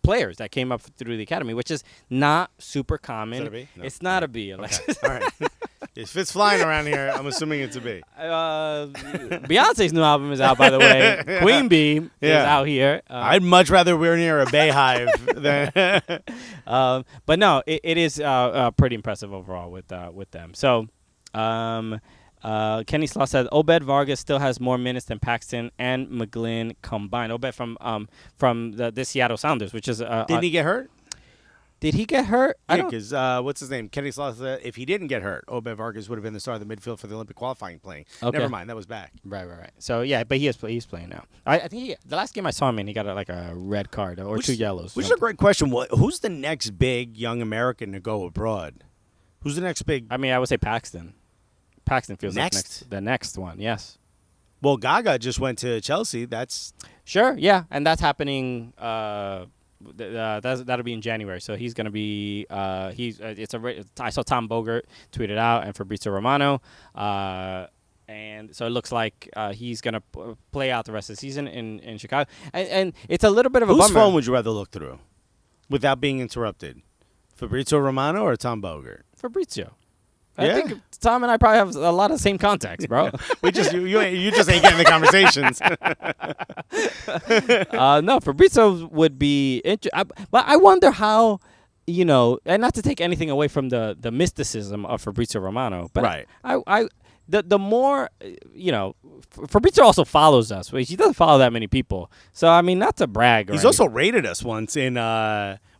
players that came up through the academy, which is not super common. Is that a B? No. It's not a B, Alexis. Okay. All right. If it's flying around here, I'm assuming it's a B. Beyonce's new album is out, by the way. Queen Bee is out here. I'd much rather we're near a Bayhive than. But no, it is pretty impressive overall with them. So, Kenny Slaw said Obed Vargas still has more minutes than Paxton and McGlynn combined. Obed from the Seattle Sounders, which is Didn't he get hurt? Did he get hurt? Yeah, because what's his name? Kenny Slaw said if he didn't get hurt, Obed Vargas would have been the star of the midfield for the Olympic qualifying playing. Okay. Never mind, that was back. Right. So yeah, but he's playing now. I think the last game I saw him in, he got like a red card or 2 yellows. Which is a great question. Who's the next big young American to go abroad? Who's the next big? I mean, I would say Paxton. Paxton feels next? like the next one. Yes. Well, Gaga just went to Chelsea. That's sure. Yeah, and that's happening. That'll be in January. So he's gonna be. I saw Tom Bogert tweet it out and Fabrizio Romano. And so it looks like he's gonna play out the rest of the season in Chicago. And it's a little bit of a whose bummer. phone would you rather look through, without being interrupted? Fabrizio Romano or Tom Bogert? Fabrizio. Yeah? I think Tom and I probably have a lot of the same contacts, bro. you just ain't getting the conversations. No, Fabrizio would be but I wonder how, and not to take anything away from the mysticism of Fabrizio Romano, but right. The more, Fabrizio also follows us. He doesn't follow that many people. So, I mean, not to brag. He's also rated us once in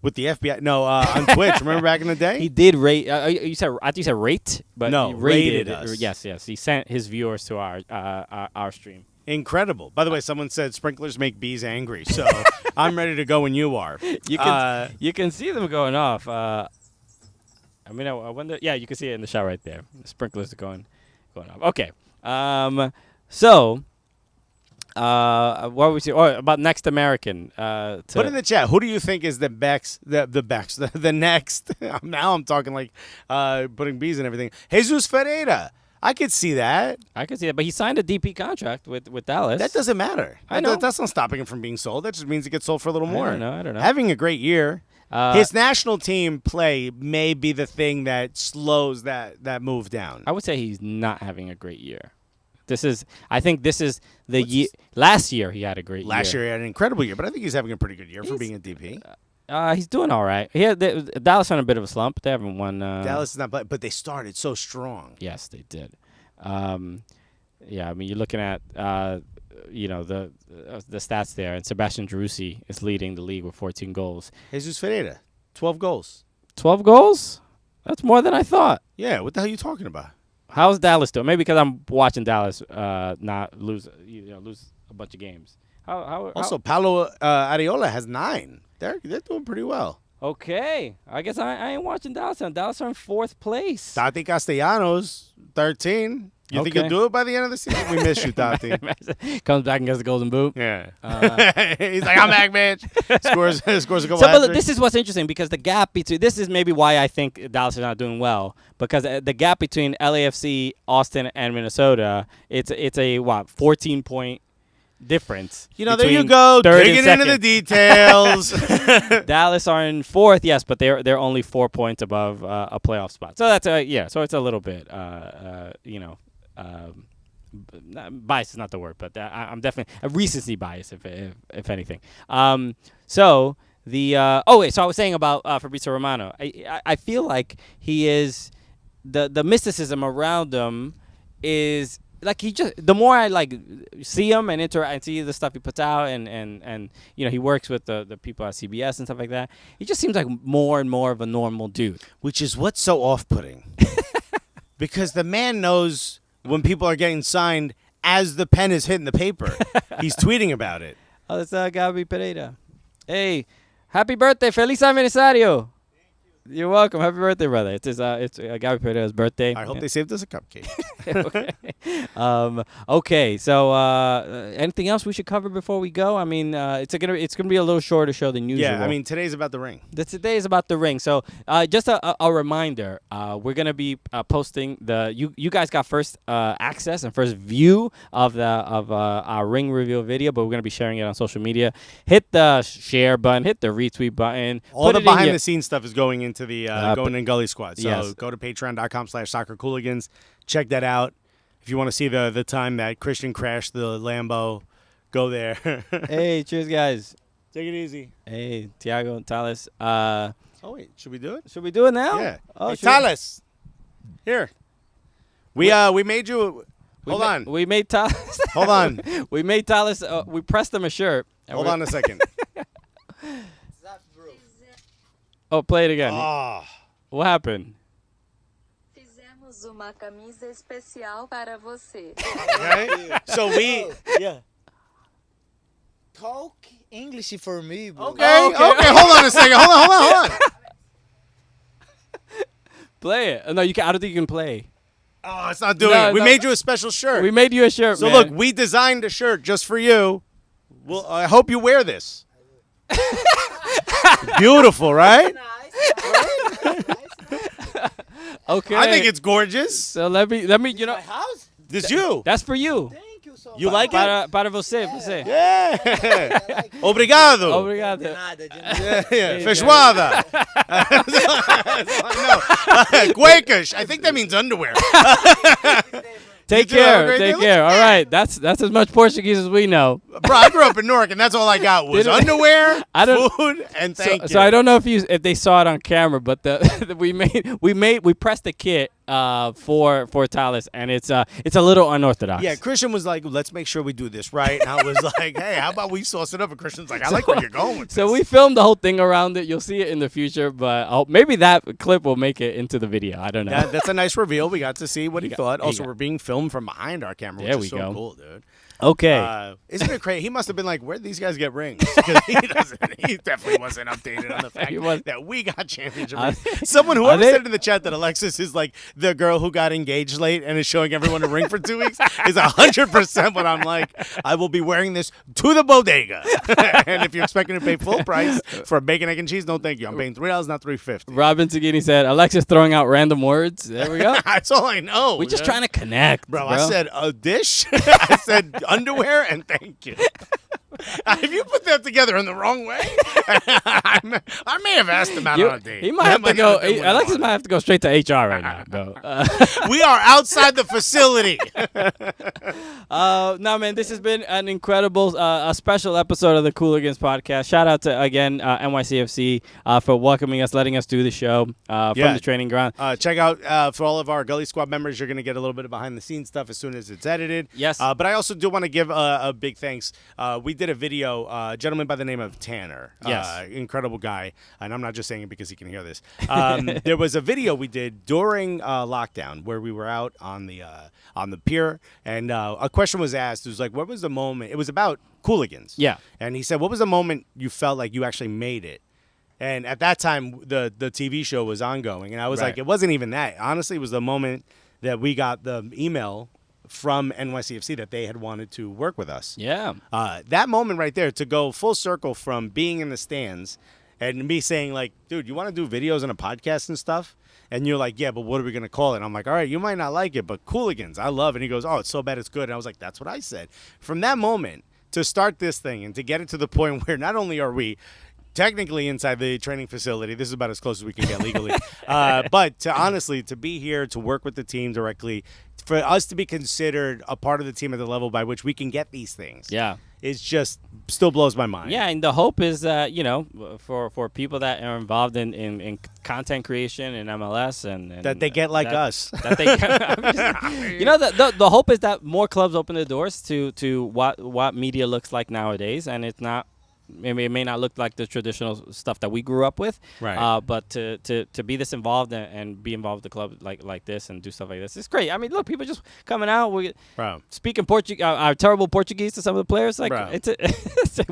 with the FBI. No, on Twitch. Remember back in the day? He did rate. I think you said rate, but no, he rated us. Yes. He sent his viewers to our stream. Incredible. By the way, someone said sprinklers make bees angry. So I'm ready to go when you are. You can see them going off. I wonder. Yeah, you can see it in the shot right there. The sprinklers are going off. Okay. So, what were we saying? Oh, about next American. Put in the chat. Who do you think is the next? Now I'm talking like putting bees and everything. Jesus Ferreira. I could see that. But he signed a DP contract with Dallas. That doesn't matter. I know. That's not stopping him from being sold. That just means he gets sold for a little more. I don't know. Having a great year. His national team play may be the thing that slows that move down. I would say he's not having a great year. I think this is the year. Last year he had a great year. Last year he had an incredible year, but I think he's having a pretty good year for being a DP. He's doing all right. Dallas on a bit of a slump. They haven't won. Dallas is not, but they started so strong. Yes, they did. I mean, you're looking at the stats there, and Sebastian Driussi is leading the league with 14 goals. Jesus Ferreira, 12 goals. 12 goals? That's more than I thought. Yeah, what the hell are you talking about? How's Dallas doing? Maybe because I'm watching Dallas not lose a bunch of games. Also, Paulo Areola has 9. They're doing pretty well. Okay, I guess I ain't watching Dallas. Dallas are in 4th place. Tati Castellanos, 13. You think you'll do it by the end of the season? We miss you, Tati. Comes back and gets the golden boot. Yeah. He's like, I'm back, bitch. Scores a couple. But this is what's interesting because the gap between this is maybe why I think Dallas is not doing well because the gap between LAFC, Austin, and Minnesota it's a 14-point difference. There you go, digging into the details. Dallas are in 4th, yes, but they're only 4 points above a playoff spot. So that's so it's a little bit bias is not the word, but I'm definitely a recency bias if anything. So I was saying about Fabrizio Romano. I feel like he is the mysticism around him is like he just the more I like see him and interact and see the stuff he puts out and you know he works with the people at CBS and stuff like that. He just seems like more and more of a normal dude. Which is what's so off-putting. Because the man knows when people are getting signed as the pen is hitting the paper. He's tweeting about it. Oh, that's Gabi Pereira. Hey, happy birthday, feliz aniversario. You're welcome. Happy birthday, brother. It's Gabi Pereira's birthday. I hope they saved us a cupcake. Okay. So anything else we should cover before we go? I mean, it's gonna be a little shorter show than usual. Yeah, I mean, today's about the ring. Today is about the ring. So just a reminder, we're gonna be posting you guys got first access and first view of our ring reveal video, but we're gonna be sharing it on social media. Hit the share button, hit the retweet button. All the behind the scenes stuff is going into the going in Gully Squad. So yes. go to patreon.com/soccercooligans. Check that out. If you want to see the time that Chritian crashed the Lambo, go there. Hey, cheers, guys. Take it easy. Hey, Tiago, Talis. Oh, wait. Should we do it? Should we do it now? Yeah. Oh, hey, sure. Talis. Here. We made you. Hold on. We made Talis. Hold on. We made Talis. We pressed him a shirt. Hold on a second. Oh, play it again. Oh. What happened? Fizemos uma camisa especial para você. Okay. So we. Yeah. Talk English for me, bro. Okay. Hold on a second. Hold on. Play it. No, you can. I don't think you can play. Oh, it's not doing it. We made you a special shirt. We made you a shirt, So man. look, we designed a shirt just for you. Well, I hope you wear this. Beautiful, right? Okay. I think it's gorgeous. So let me. You know. My house? This you. That's for you. Thank you so much. You like it? Para você. Você. Yeah. Obrigado. Obrigado. De nada, de nada. Yeah. Feijoada. No. Cuecas. I think that means underwear. Take You do have a care. great Take day. care. All right. That's as much Portuguese as we know. Bro, I grew up in Newark, and that's all I got was Didn't- underwear, I don't- food, and thank you. So I don't know if they saw it on camera, but we pressed the kit for Talis, and it's a little unorthodox. Yeah, Christian was like, let's make sure we do this right. And I was like, hey, how about we sauce it up? And Christian's like, I like where you're going with So this. we filmed the whole thing around it. You'll see it in the future, but maybe that clip will make it into the video. I don't know. That's a nice reveal. We got to see what he thought. Also, go. we're being filmed from behind our camera, There which is we so go. cool, dude. Okay. Isn't it crazy? He must have been like, where'd these guys get rings? 'Cause he definitely wasn't updated on the fact He was- that we got championship Are rings. they- Someone, are whoever they- said in the chat that Alexis is like the girl who got engaged late and is showing everyone a ring for 2 weeks is 100% what I'm like. I will be wearing this to the bodega. And if you're expecting to pay full price for a bacon, egg, and cheese, no thank you. I'm paying $3, not $3.50. Robin Sagini said, Alexis throwing out random words. There we go. That's all I know. We're just dude. trying to connect. Bro, I said a dish. I said underwear, and thank you. If you put that together in the wrong way, I may have asked him out on a date. He might have to That go. not have been what I Alexis wanted. might have to go straight to HR right now, though. We are outside the facility. No, man, this has been an incredible, a special episode of the Cooligans podcast. Shout out to, again, NYCFC for welcoming us, letting us do the show from the training ground. Check out for all of our Gully Squad members, you're going to get a little bit of behind-the-scenes stuff as soon as it's edited. Yes. But I also do want to give a big thanks. We did a video, a gentleman by the name of Tanner. Yes. Incredible guy. And I'm not just saying it because he can hear this. There was a video we did during lockdown where we were out on the pier, and a question was asked. It was like, what was the moment? It was about Cooligans. Yeah. And he said, what was the moment you felt like you actually made it? And at that time, the TV show was ongoing. And I was Right. like, it wasn't even that. Honestly, it was the moment that we got the email from NYCFC that they had wanted to work with us. Yeah. That moment right there, to go full circle from being in the stands and me saying, like, dude, you want to do videos and a podcast and stuff? And you're like, yeah, but what are we going to call it? And I'm like, all right, you might not like it, but Cooligans, I love it. And he goes, oh, it's so bad it's good. And I was like, that's what I said. From that moment, to start this thing and to get it to the point where not only are we technically inside the training facility, this is about as close as we can get legally, but to honestly, to be here, to work with the team directly, for us to be considered a part of the team at the level by which we can get these things. Yeah. is just still blows my mind. Yeah, and the hope is that for people that are involved in content creation in MLS and that they get like us. That they, the hope is that more clubs open the doors to what media looks like nowadays, and it's not. It may not look like the traditional stuff that we grew up with, right? But to be this involved and be involved with the club like this and do stuff like this, it's great. I mean, look, people just coming out, we speaking Portuguese, our terrible Portuguese to some of the players. Like it's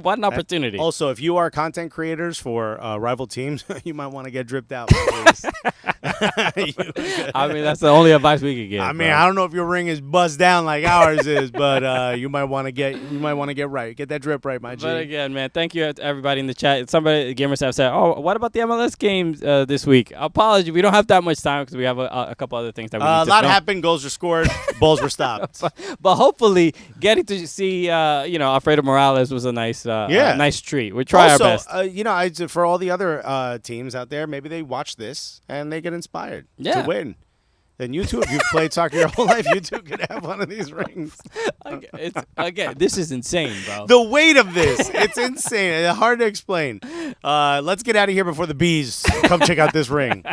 what an opportunity. Also, if you are content creators for rival teams, you might want to get dripped out. Please. I mean, that's the only advice we could give. I mean, I don't know if your ring is buzzed down like ours is, but you might want to get right. Get that drip right, my G. But again, man, thank you to everybody in the chat. Somebody, gamers have said, "Oh, what about the MLS games this week?" Apology, we don't have that much time because we have a couple other things that we need to a lot film. happened. Goals were scored. Balls were stopped. but hopefully, getting to see Alfredo Morales was a nice nice treat. We try our best. For all the other teams out there, maybe they watch this and they get inspired to win. Then you too, if you've played soccer your whole life, you too could have one of these rings. Again, this is insane, bro. The weight of this, it's insane. It's hard to explain. Let's get out of here before the bees come check out this ring.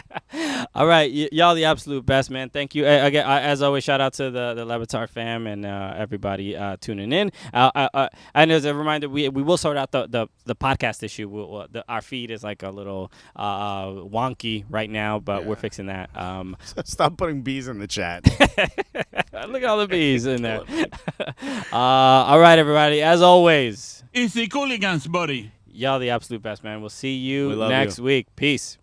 All right, y'all the absolute best, man. Thank you. Again, as always, shout out to the Levitar fam and everybody tuning in. And as a reminder, we will sort out the podcast issue. Our feed is like a little wonky right now, but we're fixing that. Stop putting bees in the chat. Look at all the bees in there. All right, everybody. As always, it's the Cooligans, buddy. Y'all the absolute best, man. We'll see you next week. Peace.